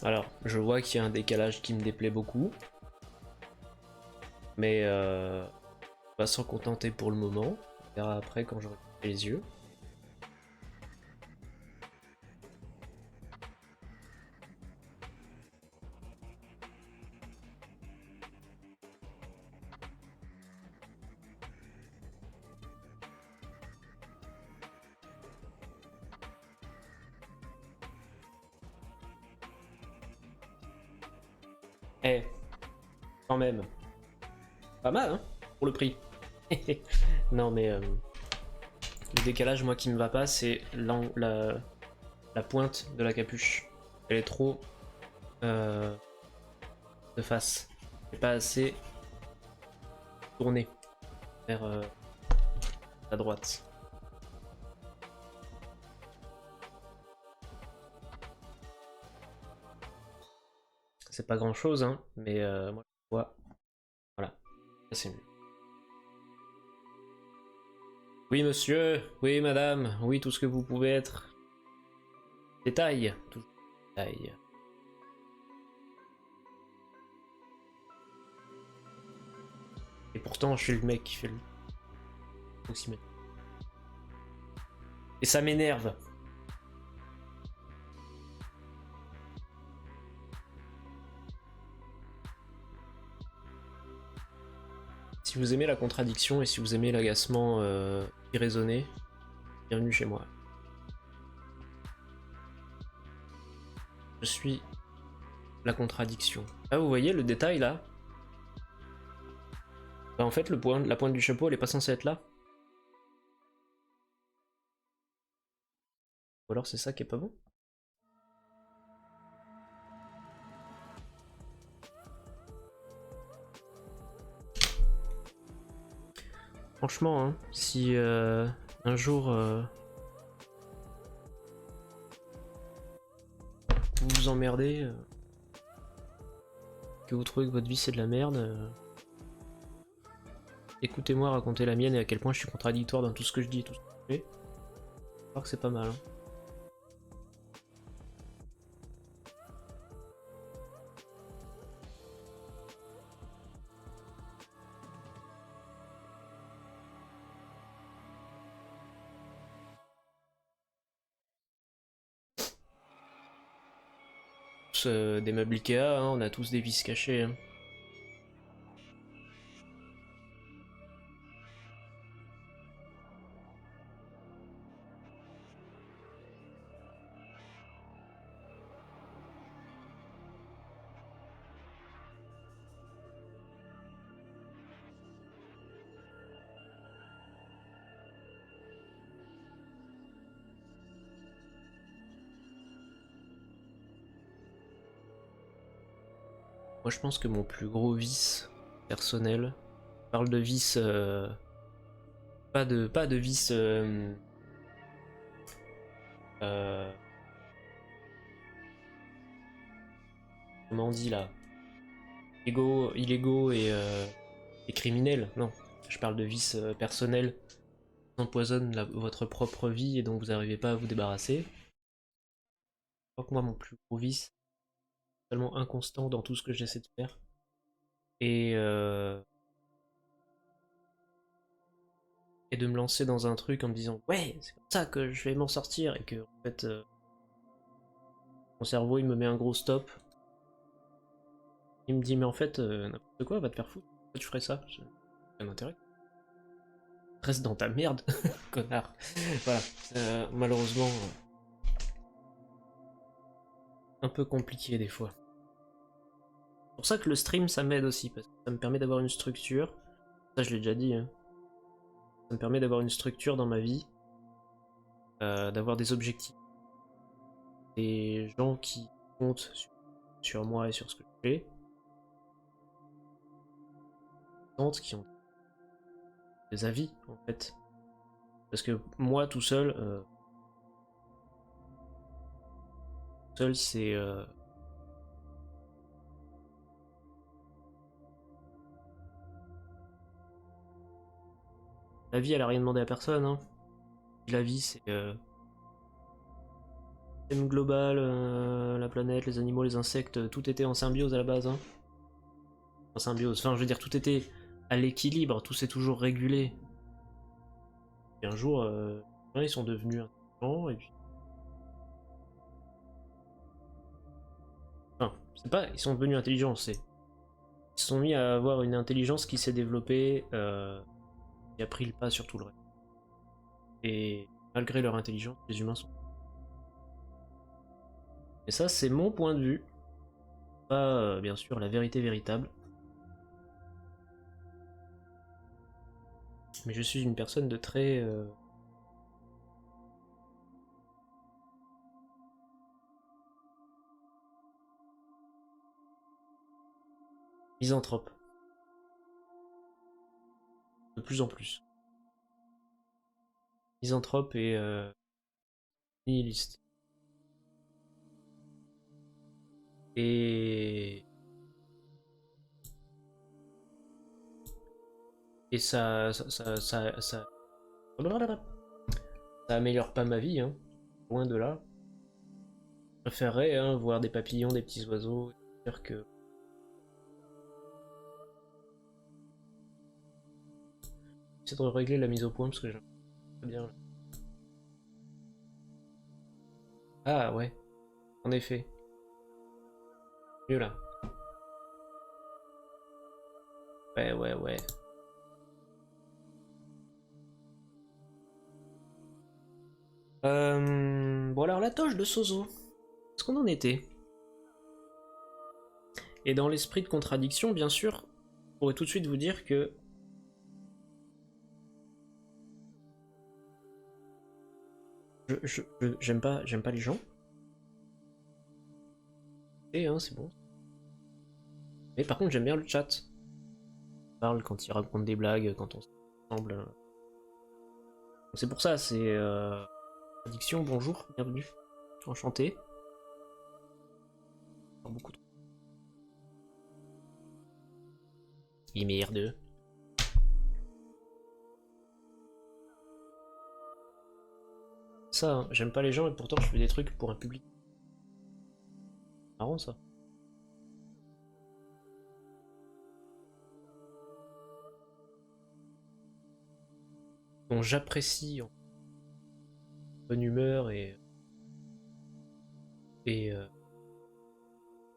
Alors, je vois qu'il y a un décalage qui me déplaît beaucoup. Mais on va s'en contenter pour le moment. On verra après quand j'aurai les yeux. Eh, quand même. Pas mal, hein, pour le prix. Non, mais le décalage, moi, qui me va pas, c'est la pointe de la capuche. Elle est trop de face. Elle est pas assez tournée vers la droite. C'est pas grand chose, hein, mais moi je vois. Voilà, ça c'est mieux. Oui, monsieur, oui, madame, oui, tout ce que vous pouvez être. Détail, tout détail. Et pourtant, je suis le mec qui fait le. Et ça m'énerve. Si vous aimez la contradiction et si vous aimez l'agacement irraisonné, bienvenue chez moi. Je suis la contradiction. Ah, vous voyez le détail là? Bah, en fait, la pointe du chapeau, elle est pas censée être là. Ou alors c'est ça qui est pas bon? Franchement, hein, si un jour vous vous emmerdez, que vous trouvez que votre vie c'est de la merde, écoutez-moi raconter la mienne et à quel point je suis contradictoire dans tout ce que je dis et tout ce que je fais. Je crois que c'est pas mal. Hein. Des meubles Ikea, hein, on a tous des vis cachées. Hein. Moi je pense que mon plus gros vice personnel, je parle de vice, pas de vice, comment on dit là, illégaux et criminels. Non, je parle de vice personnel qui empoisonne votre propre vie et dont vous n'arrivez pas à vous débarrasser. Je crois que moi mon plus gros vice, tellement inconstant dans tout ce que j'essaie de faire. Et de me lancer dans un truc en me disant ouais, c'est comme ça que je vais m'en sortir et que en fait mon cerveau il me met un gros stop. Il me dit mais en fait n'importe quoi, va te faire foutre. Pourquoi tu ferais ça? J'ai aucun intérêt. Reste dans ta merde, connard. Voilà, malheureusement un peu compliqué des fois. C'est pour ça que le stream ça m'aide aussi, parce que ça me permet d'avoir une structure. Ça je l'ai déjà dit, hein. Ça me permet d'avoir une structure dans ma vie, d'avoir des objectifs. Des gens qui comptent sur moi et sur ce que je fais. Qui ont des avis en fait. Parce que moi tout seul, c'est la vie elle a rien demandé à personne. Hein. La vie c'est thème global, la planète, les animaux, les insectes, tout était en symbiose à la base. Hein. En symbiose, enfin je veux dire tout était à l'équilibre, tout s'est toujours régulé. Et un jour, ils sont devenus intelligents et puis. Enfin, c'est pas, ils sont devenus intelligents, c'est. Ils se sont mis à avoir une intelligence qui s'est développée, qui a pris le pas sur tout le reste. Et malgré leur intelligence, les humains sont. Et ça, c'est mon point de vue. Pas, bien sûr, la vérité véritable. Mais je suis une personne de très. Misanthrope. De plus en plus. Misanthrope et nihiliste. Et. Et ça améliore pas ma vie, hein. Loin de là. Je préférerais hein, voir des papillons, des petits oiseaux, et dire que. J'essaie de régler la mise au point parce que j'aime pas bien. Là. Ah ouais, en effet. Mieux là. Ouais, ouais, ouais. Bon alors la toche de Sozo. Est-ce qu'on en était? Et dans l'esprit de contradiction, bien sûr, je pourrais tout de suite vous dire que j'aime pas les gens. Et hein, c'est bon. Mais par contre, j'aime bien le chat. On parle quand il raconte des blagues, quand on s'ensemble. C'est pour ça, c'est addiction. Bonjour, bienvenue, enchanté. Beaucoup trop. Il est merde. Ça, hein, j'aime pas les gens et pourtant je fais des trucs pour un public. Marrant ça. Donc j'apprécie en bonne humeur et, euh,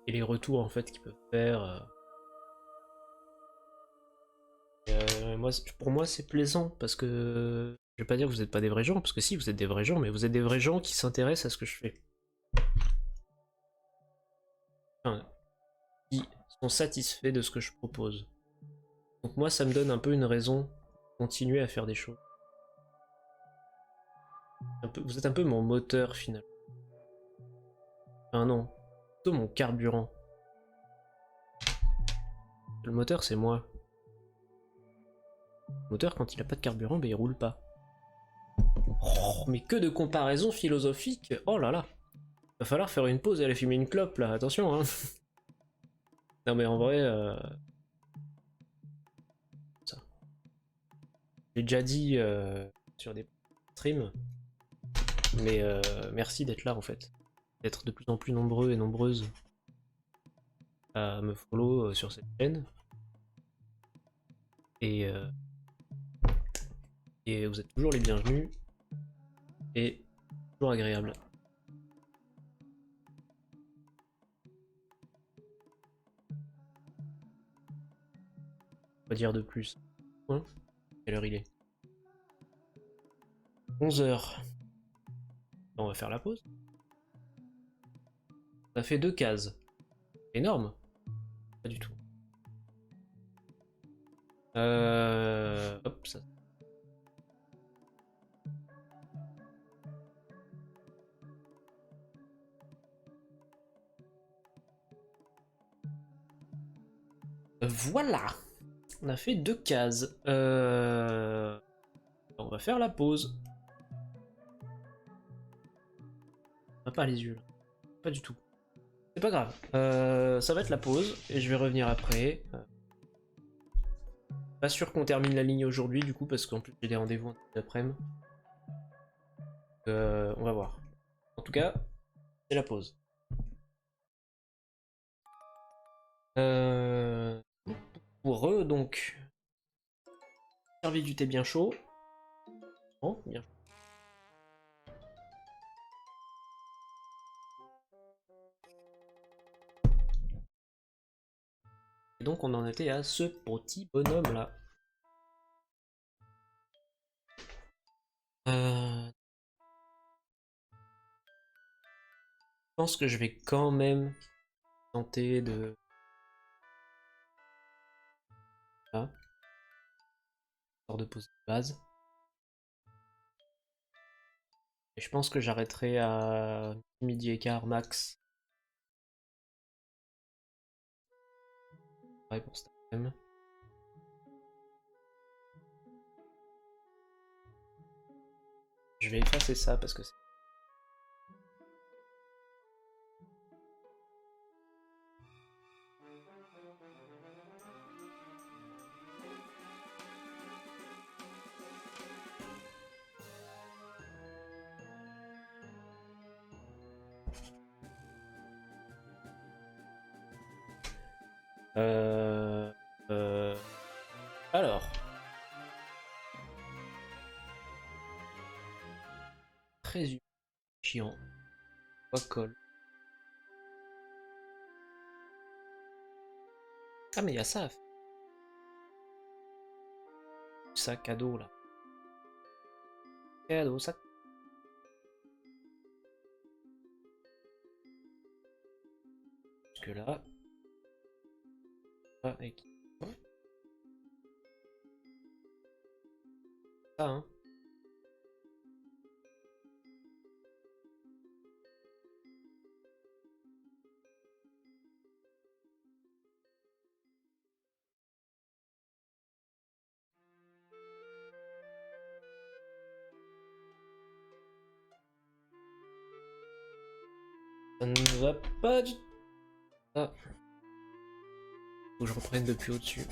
et les retours en fait qu'ils peuvent faire. Moi, pour moi c'est plaisant parce que je vais pas dire que vous n'êtes pas des vrais gens, parce que si vous êtes des vrais gens, mais vous êtes des vrais gens qui s'intéressent à ce que je fais. Enfin, qui sont satisfaits de ce que je propose. Donc moi ça me donne un peu une raison de continuer à faire des choses. Vous êtes un peu mon moteur finalement. Enfin non, plutôt mon carburant. Le moteur c'est moi. Le moteur quand il a pas de carburant, ben il roule pas. Oh, mais que de comparaisons philosophiques. Oh là là. Va falloir faire une pause et aller fumer une clope là, attention hein. Non mais en vrai... Ça. J'ai déjà dit sur des streams, mais merci d'être là en fait. D'être de plus en plus nombreux et nombreuses à me follow sur cette chaîne. Et, et vous êtes toujours les bienvenus. Et toujours agréable. Quoi dire de plus? Hein? Quelle heure il est? 11 h. On va faire la pause. On a fait 2 cases. Énorme. Pas du tout. Hop, ça. Voilà. On a fait 2 cases. On va faire la pause. On a pas les yeux là. Pas du tout. C'est pas grave. Ça va être la pause et je vais revenir après. Pas sûr qu'on termine la ligne aujourd'hui du coup parce qu'en plus j'ai des rendez-vous d'après-midi. On va voir. En tout cas, c'est la pause. Pour eux donc, servi du thé bien chaud. Oh, bien. Et donc on en était à ce petit bonhomme là. Je pense que je vais quand même tenter de... Là. Histoire de poser de base. Et je pense que j'arrêterai à midi et quart max. Pareil pour cet après-midi. Je vais effacer ça parce que c'est... Alors. Très chiant. Quoi colle. Ah mais il y a ça. Ça cadeau là. Cadeau, ça. Parce que là. Ah, et... Ça hein. Ça ne va pas du tout. Ah. Faut que je reprenne depuis au-dessus.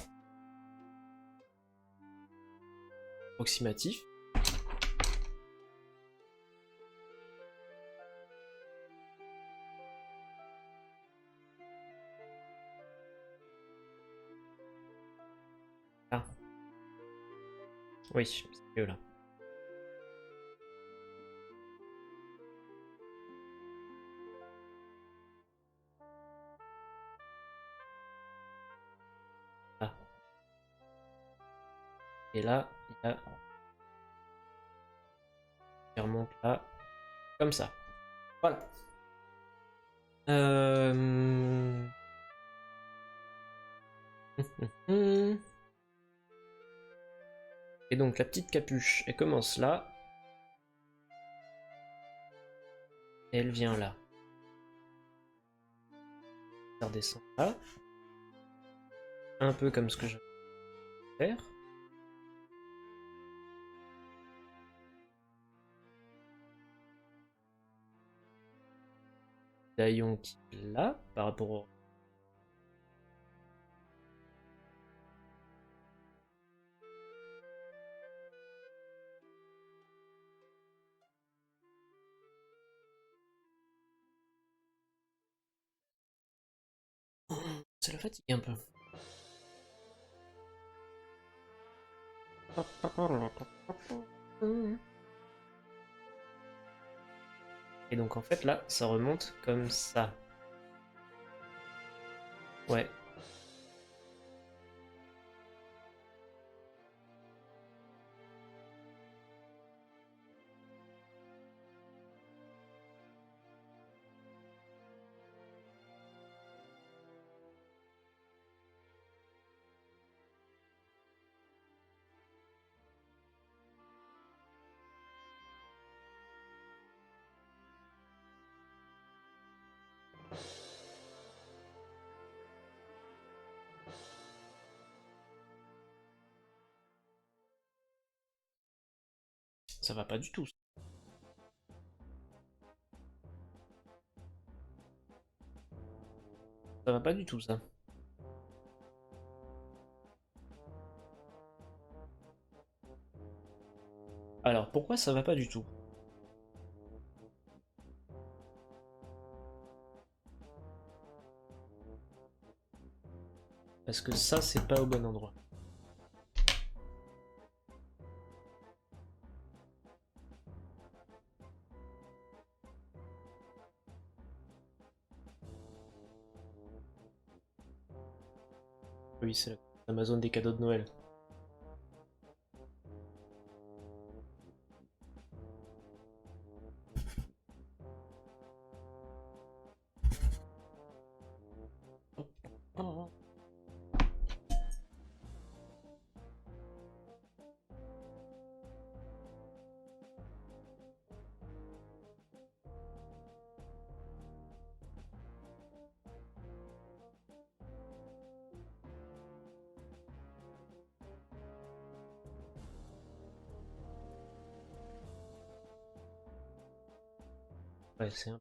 approximatif. Ah. Oui, c'est mieux là. Ah. Et là, il y a... Il remonte là, comme ça. Voilà. Et donc la petite capuche, elle commence là. Et elle vient là. Elle redescend là. Un peu comme ce que je vais faire. Daillon qui est là, par rapport au... Ça la fatigue un peu. Et donc en fait là, ça remonte comme ça. Ouais. Ça va pas du tout. Ça va pas du tout ça. Alors pourquoi ça va pas du tout? Parce que ça c'est pas au bon endroit. Oui, c'est Amazon des cadeaux de Noël. Ouais, c'est un...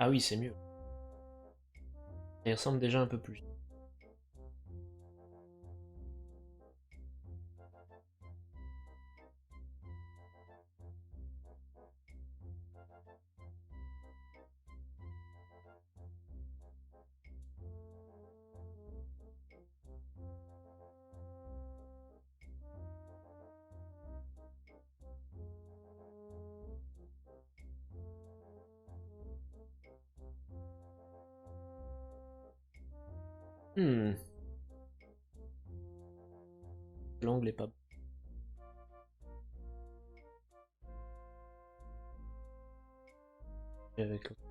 Ah oui, c'est mieux. Il ressemble déjà un peu plus. Hmm. L'angle est pas bon. Avec l'autre.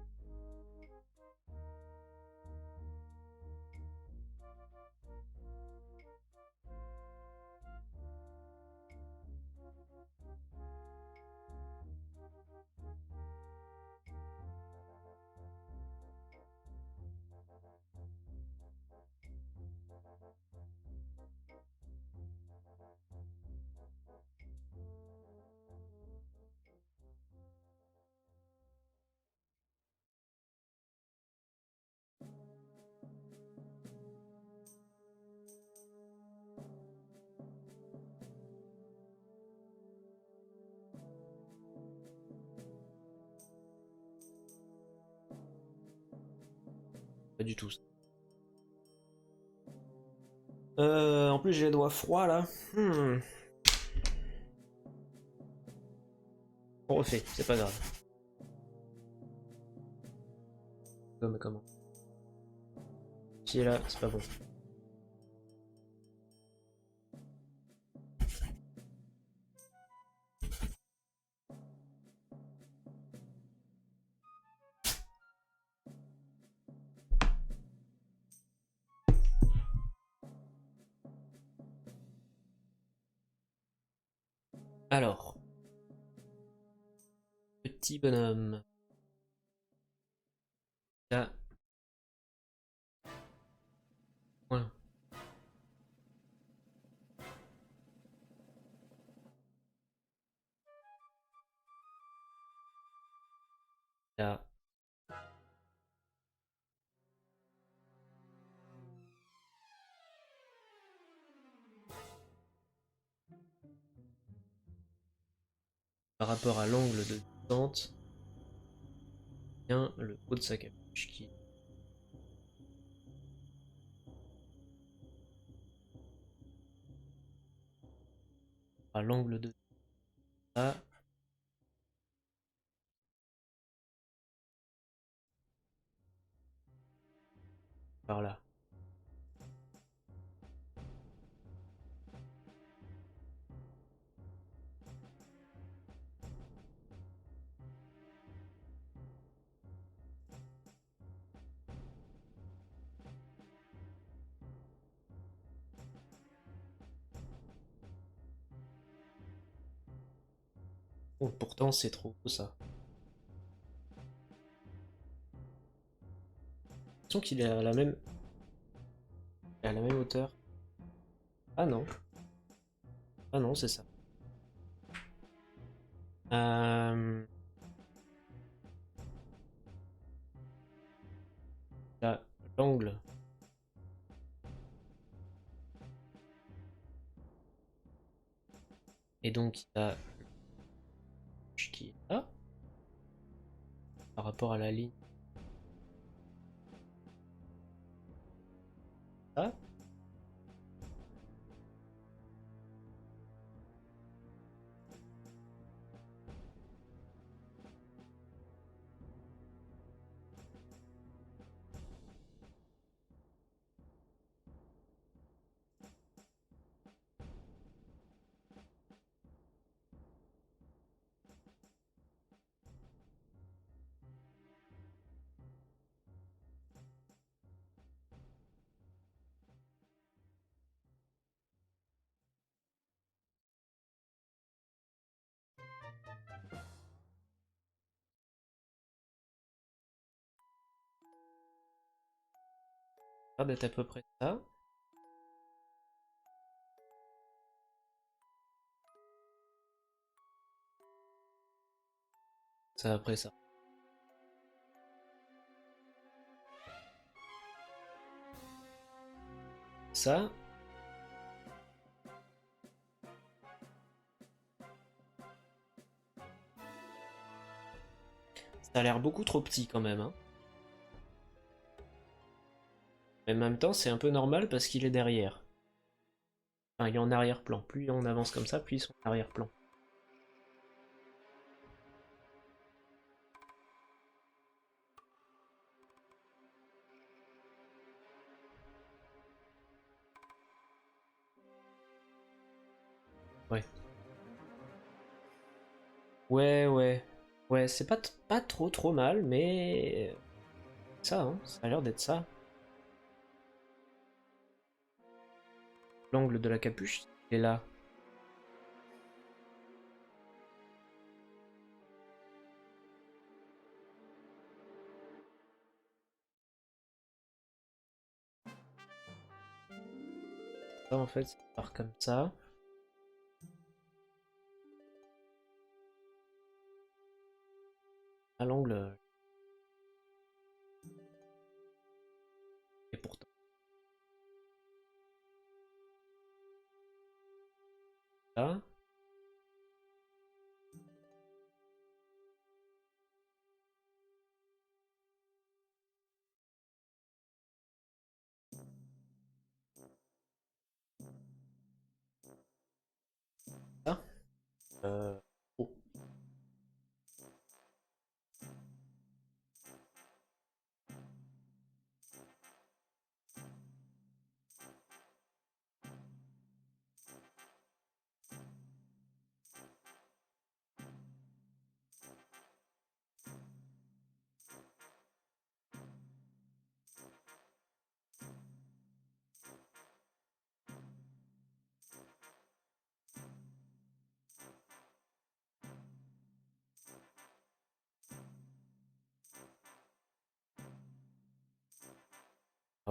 pas du tout ça. En plus j'ai les doigts froids là. On refait, c'est pas grave. Mais comment? Qui est là, c'est pas bon. Alors, petit bonhomme. Là. Point. Là. Par rapport à l'angle de descente, bien le haut de sa capuche qui à l'angle de ça. Par là. Oh, pourtant c'est trop haut ça. J'ai l'impression qu'il est à la même hauteur. Ah non. Ah non, c'est ça. Là, l'angle. Et donc il a qui est là par rapport à la ligne. Là. Ça a l'air d'être à peu près ça. Ça après ça. Ça. Ça a l'air beaucoup trop petit quand même, hein. Mais en même temps, c'est un peu normal parce qu'il est derrière. Enfin, il est en arrière-plan. Plus on avance comme ça, plus ils sont en arrière-plan. Ouais. Ouais, ouais. Ouais, c'est pas trop mal, mais... Ça, hein, ça a l'air d'être ça. L'angle de la capuche, il est là. Ça, en fait, ça part comme ça. À l'angle... Et pourtant... Là.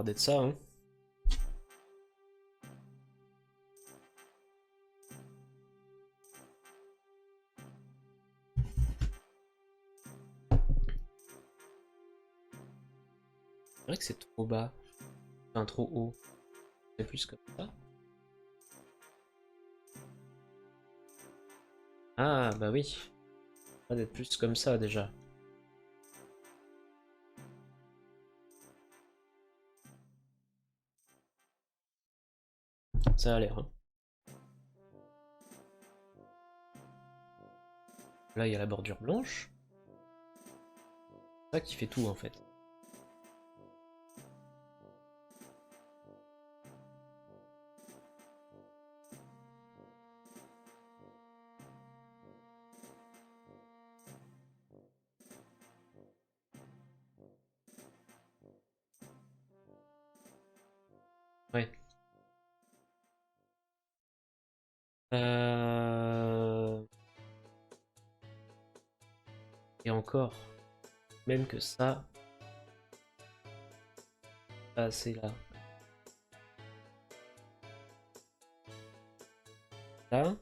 l'air d'être ça, hein. C'est vrai que c'est trop bas. Enfin, trop haut. C'est plus comme ça. Ah, bah oui. Pas d'être plus comme ça déjà. Ça a l'air, hein. Là, il y a la bordure blanche. C'est ça qui fait tout en fait. Ouais. Euh... Et encore, même que ça, pas assez là. Là.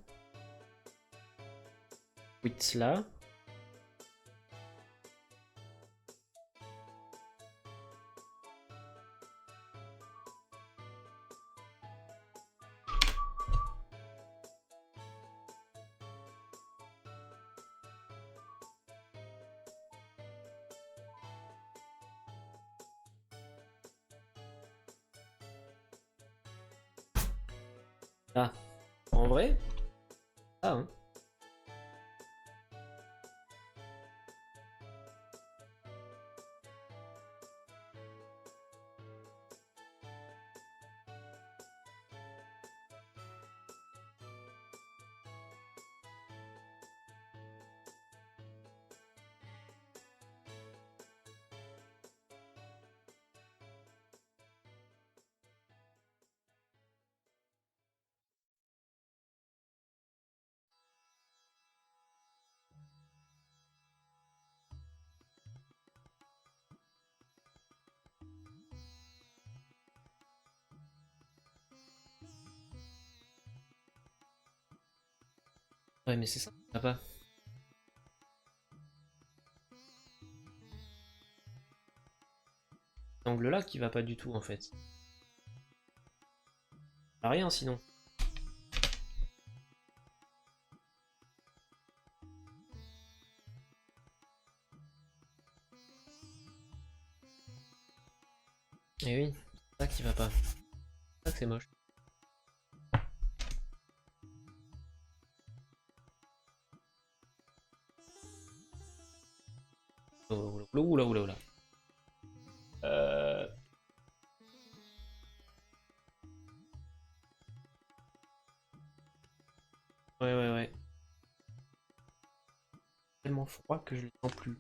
Quit là. Là. En vrai, ça, hein. Ouais, mais c'est ça, ça va pas. Cet angle-là qui va pas du tout en fait. Pas rien sinon. Et oui, c'est ça qui va pas. C'est ça que c'est moche. Oula, oula, oula, oula. Euh... Ouais, ouais, ouais. Tellement froid que je le sens plus.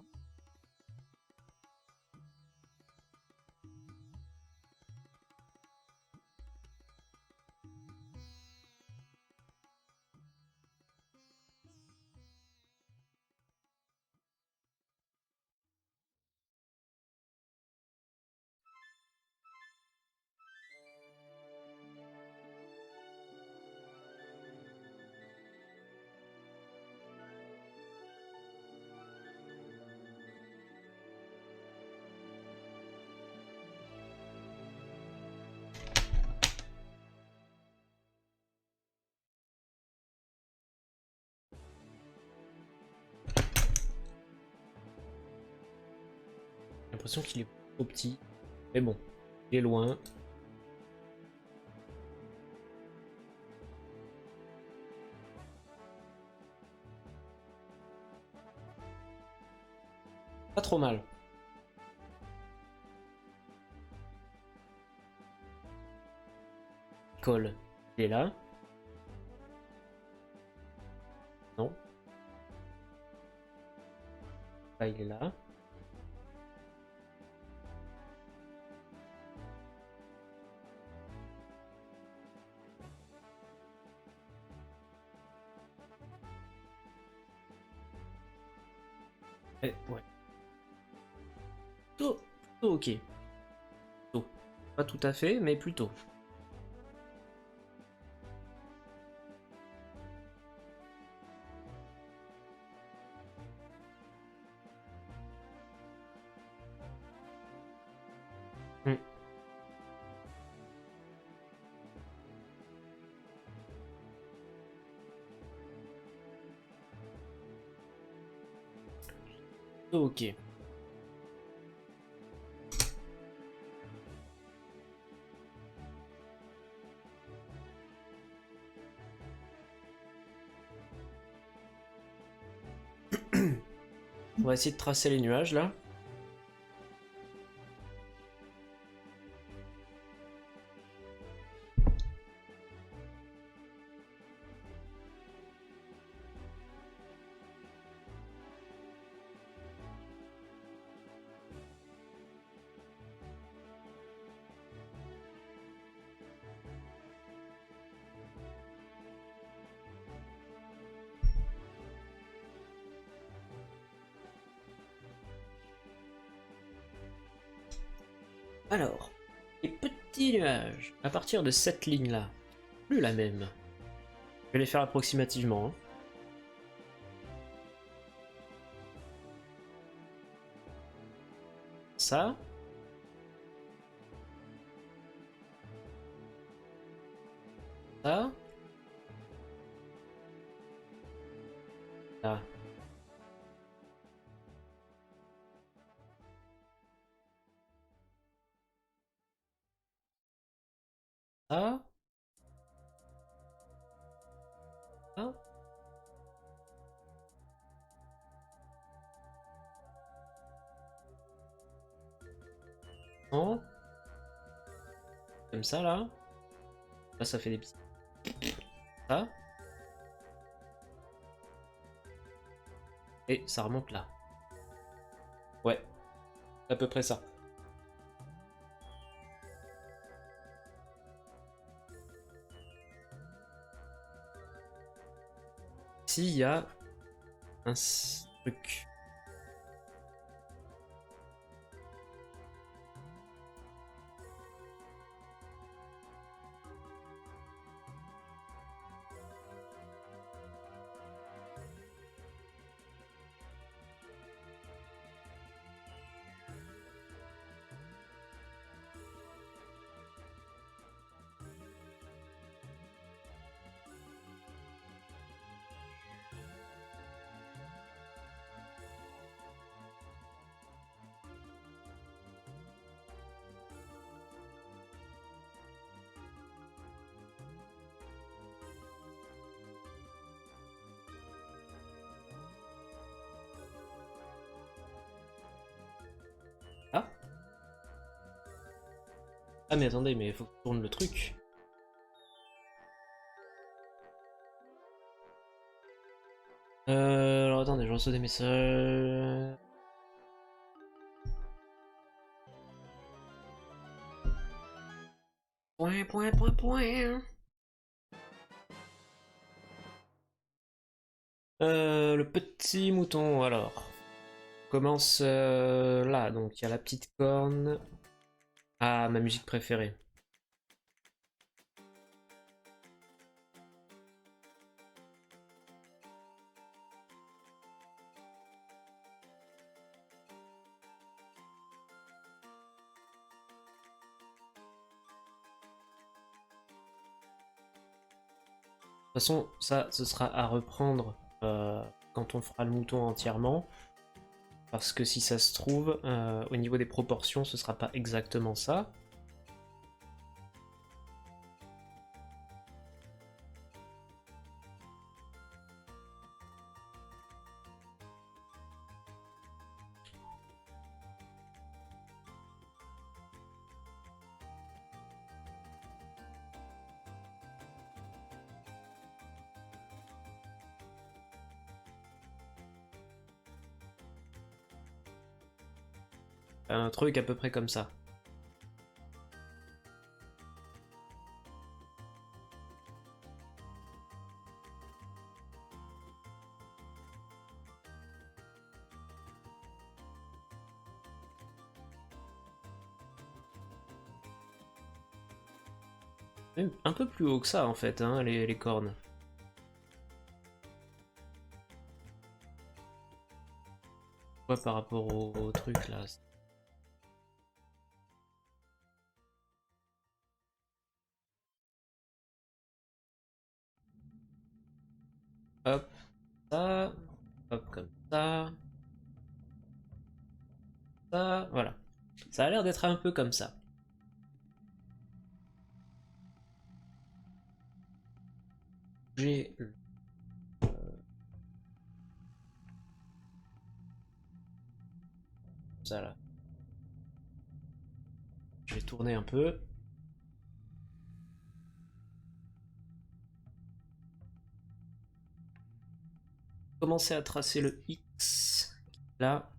J'ai l'impression qu'il est trop petit. Mais bon, il est loin. Pas trop mal. Cole, il est là. Non. Là, il est là. Ouais. Plutôt ok. Plutôt. Pas tout à fait, mais plutôt. Hmm. Ok. On va essayer de tracer les nuages là. Alors, les petits nuages, à partir de cette ligne-là, plus la même. Je vais les faire approximativement. Hein. Ça. Ça. Ça. Ça. Ça. Non. Comme ça là. Là ça fait des petits. Ça. Et ça remonte là. Ouais. À peu près ça. S'il y a un truc. Ah. Ah mais attendez, mais il faut que je tourne le truc. Alors attendez, je reçois des messages. Point, point, point, point. Le petit mouton, alors. Commence là, donc il y a la petite corne. Ah, ma musique préférée. De toute façon, ça, ce sera à reprendre quand on fera le mouton entièrement. Parce que si ça se trouve, au niveau des proportions, ce sera pas exactement ça. Un truc à peu près comme ça. Même un peu plus haut que ça en fait, hein, les cornes. Ouais, par rapport au truc là. Hop, ça. Hop, comme ça. Ça, voilà. Ça a l'air d'être un peu comme ça. J'ai ça là. Je vais tourner un peu. Commencer à tracer le X. Là.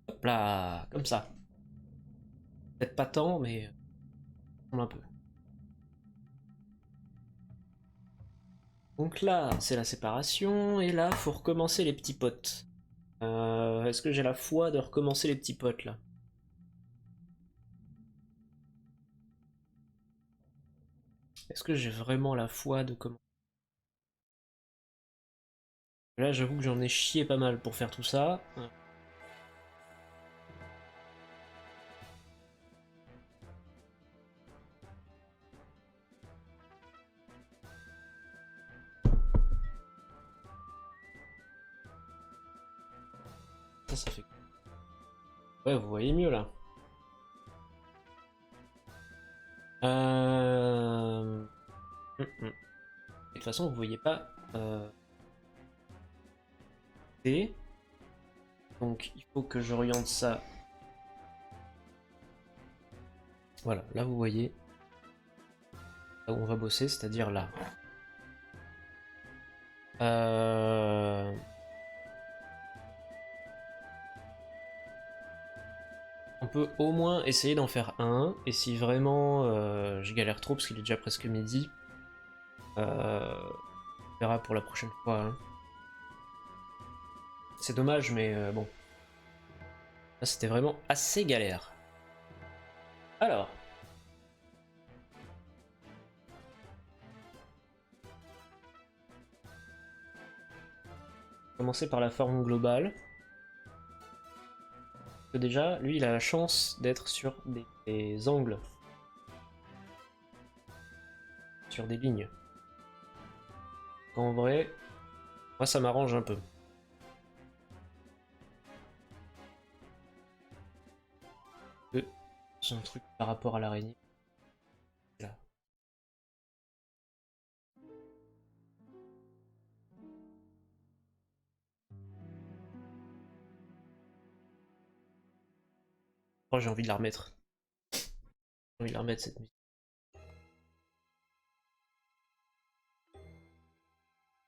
Hop là, comme ça. Peut-être pas tant, mais un peu. Donc là, c'est la séparation, et là, faut recommencer les petits potes. Est-ce que j'ai la foi de recommencer les petits potes là? Est-ce que j'ai vraiment la foi de commencer? Là, j'avoue que j'en ai chié pas mal pour faire tout ça. Ça fait... Ouais, vous voyez mieux là. De toute façon, vous voyez pas. Donc, il faut que j'oriente ça. Voilà, là vous voyez. Là où on va bosser, c'est-à-dire là. On peut au moins essayer d'en faire un, et si vraiment je galère trop parce qu'il est déjà presque midi, on verra pour la prochaine fois. Hein. C'est dommage, mais bon. Là c'était vraiment assez galère. Alors. Commencer par la forme globale. Que déjà, lui il a la chance d'être sur des angles. Sur des lignes. En vrai, moi ça m'arrange un peu. Son truc par rapport à l'araignée. Là. Oh, j'ai envie de la remettre. J'ai envie de la remettre cette musique.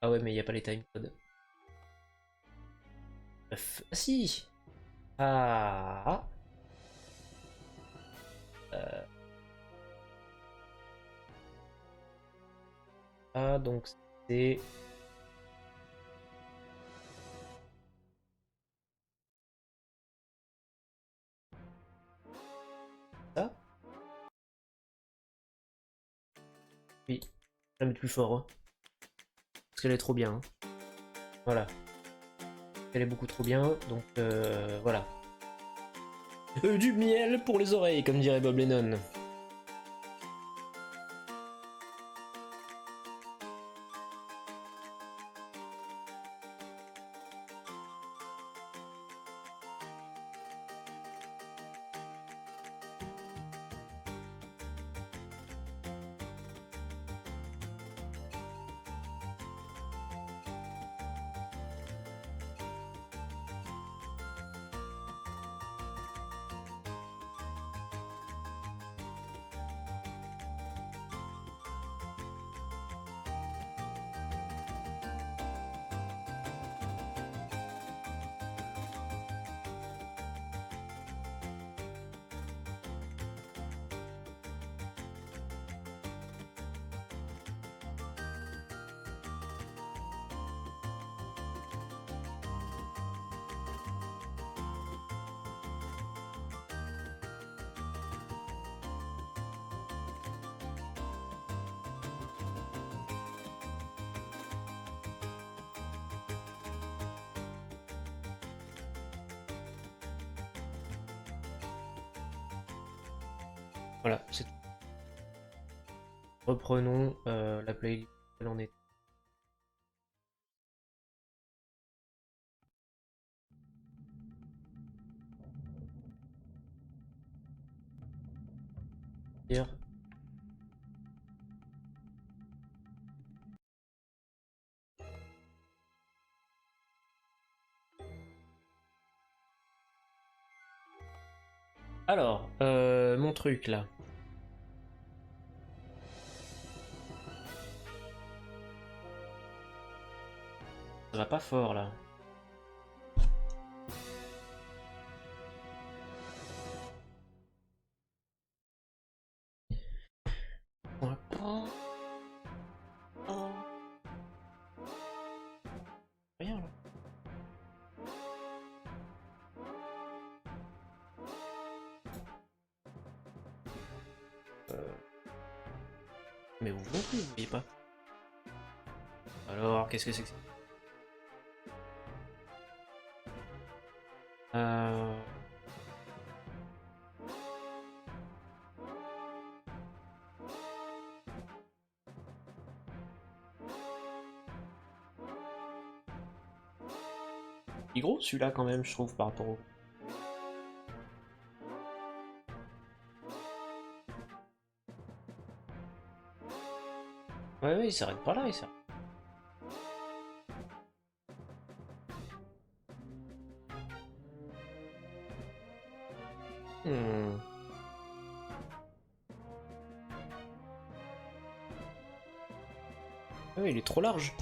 Ah ouais, mais il n'y a pas les timecodes. Ah si. Ah. Ah, donc c'est... Ça. Oui. Je vais la mettre plus fort. Hein. Parce qu'elle est trop bien. Hein. Voilà. Elle est beaucoup trop bien, donc voilà. Du miel pour les oreilles, comme dirait Bob Lennon. Voilà, c'est tout. Reprenons la playlist où elle en est. Alors, mon truc là. Ça va pas fort là. Rien là. Mais vous non plus, vous voyez pas. Alors, qu'est-ce que c'est que ça? Il est gros celui-là quand même, je trouve, par rapport au... Ouais, ouais, il s'arrête pas là, il s'arrête. Hmm. Ouais, il est trop large.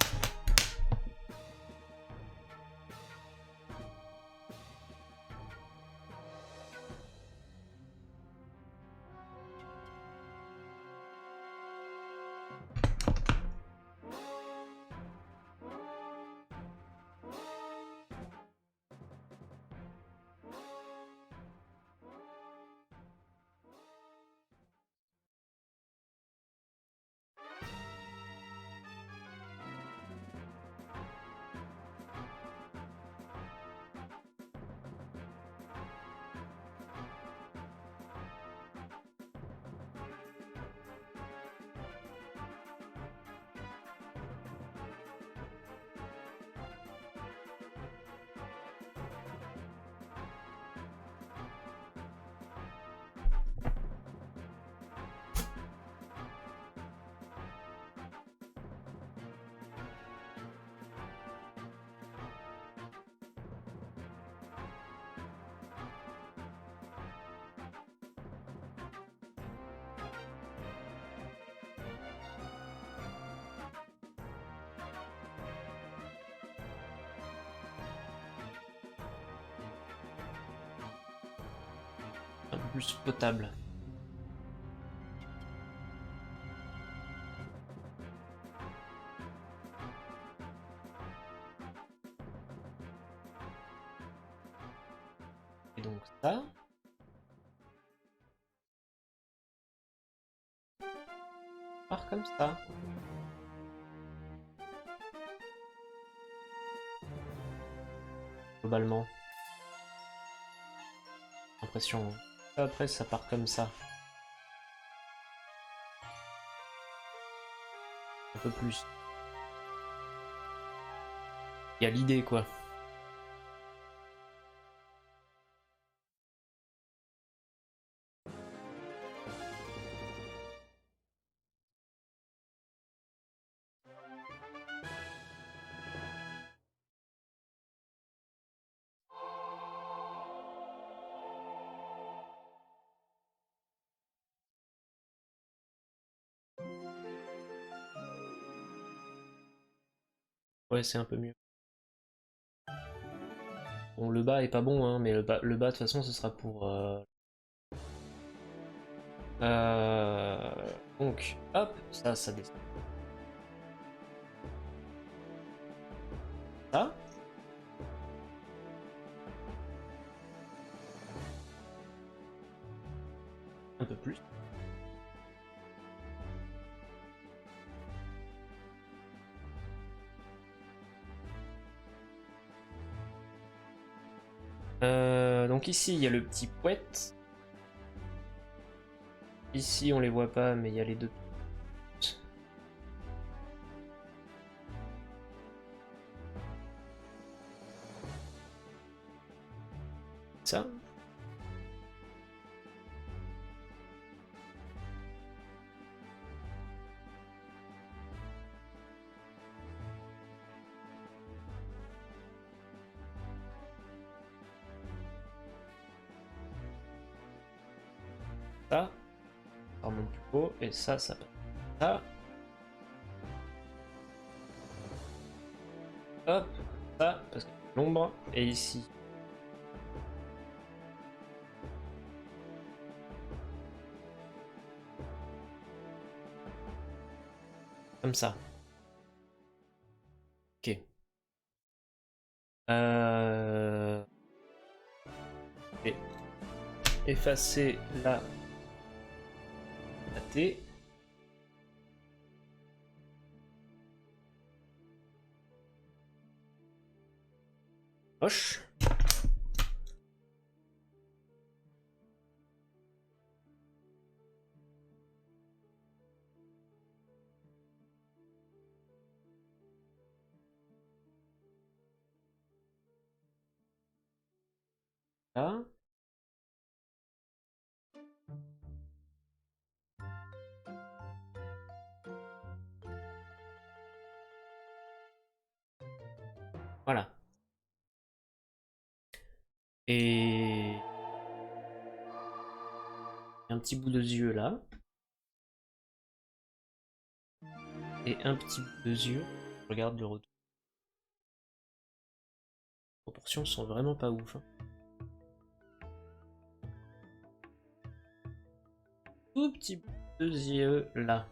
Un peu plus potable. Et donc ça... part comme ça. Globalement. L'impression. Après, ça part comme ça. Un peu plus. Il y a l'idée, quoi. Ouais, c'est un peu mieux. Bon, le bas est pas bon, hein, mais le bas de toute façon, ce sera pour... donc, hop, ça descend. Ça. Un peu plus. Donc ici, il y a le petit poète. Ici, on les voit pas, mais il y a les deux. Ça. Ça remonte plus haut, et ça passe. Ça. Hop, ça, parce que l'ombre, et ici. Comme ça. Ok. Et effacer la T. Moche. Là. Voilà. Et un petit bout de yeux là. Et un petit bout de yeux. Je regarde le retour. Les proportions sont vraiment pas ouf. Hein. Tout petit bout de yeux là.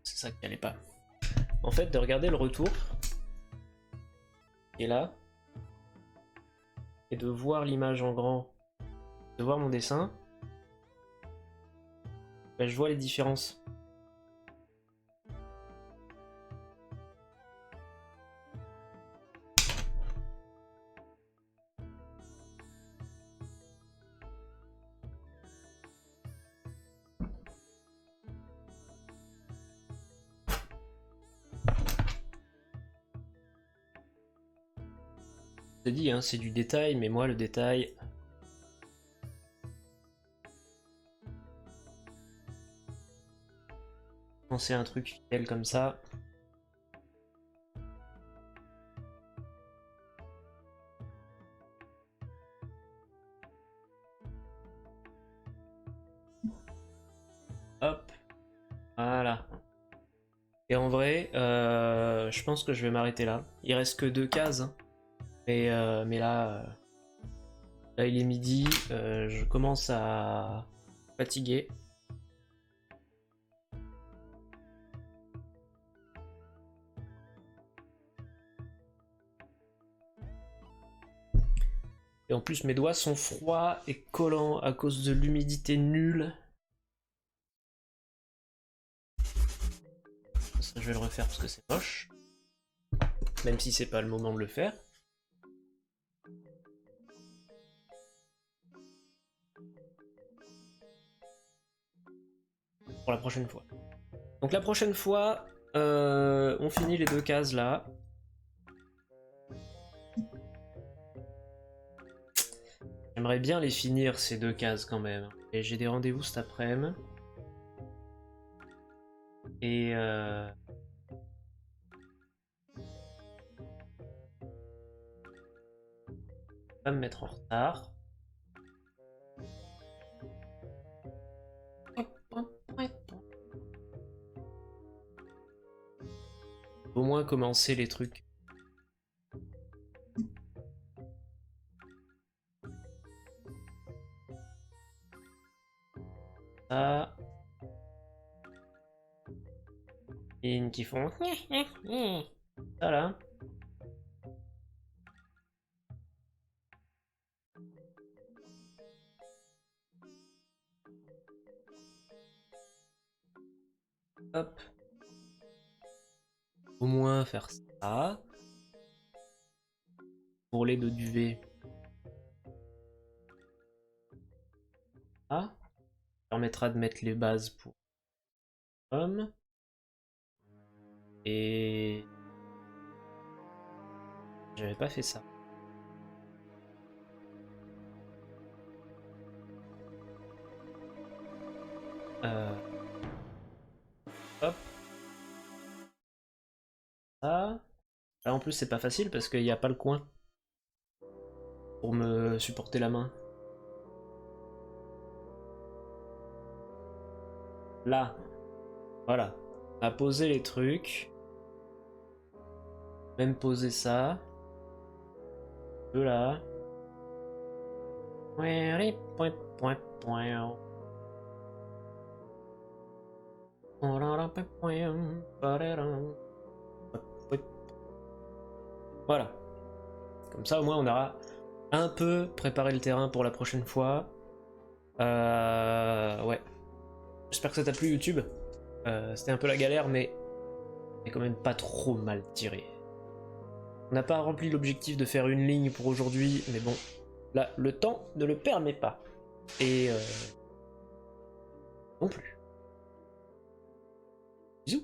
C'est ça qui allait pas. En fait, de regarder le retour, et là, et de voir l'image en grand, de voir mon dessin, ben, je vois les différences. Je te dis, hein, c'est du détail, mais moi le détail... Quand c'est un truc fidèle comme ça... Hop, voilà. Et en vrai, je pense que je vais m'arrêter là. Il reste que 2 cases. Hein. Mais là, il est midi. Je commence à fatiguer. Et en plus, mes doigts sont froids et collants à cause de l'humidité nulle. Ça, je vais le refaire parce que c'est moche. Même si c'est pas le moment de le faire. Pour la prochaine fois. Donc la prochaine fois, on finit les 2 cases là. J'aimerais bien les finir ces 2 cases quand même. Et j'ai des rendez-vous cet après-midi. Et pas me mettre en retard. Au moins commencer les trucs. ça. Et qui font ça là. Hop. Au moins faire ça. Pour les de duvet. Ça permettra de mettre les bases pour homme. Et j'avais pas fait ça. Hop. Ça. Là en plus c'est pas facile parce qu'il n'y a pas le coin pour me supporter la main. Là. Voilà. À poser les trucs. Même poser ça. De là. Voilà. Comme ça au moins on aura un peu préparé le terrain pour la prochaine fois. Ouais. J'espère que ça t'a plu YouTube. C'était un peu la galère mais c'est quand même pas trop mal tiré. On n'a pas rempli l'objectif de faire une ligne pour aujourd'hui, mais bon, là, le temps ne le permet pas. Et non plus. Bisous.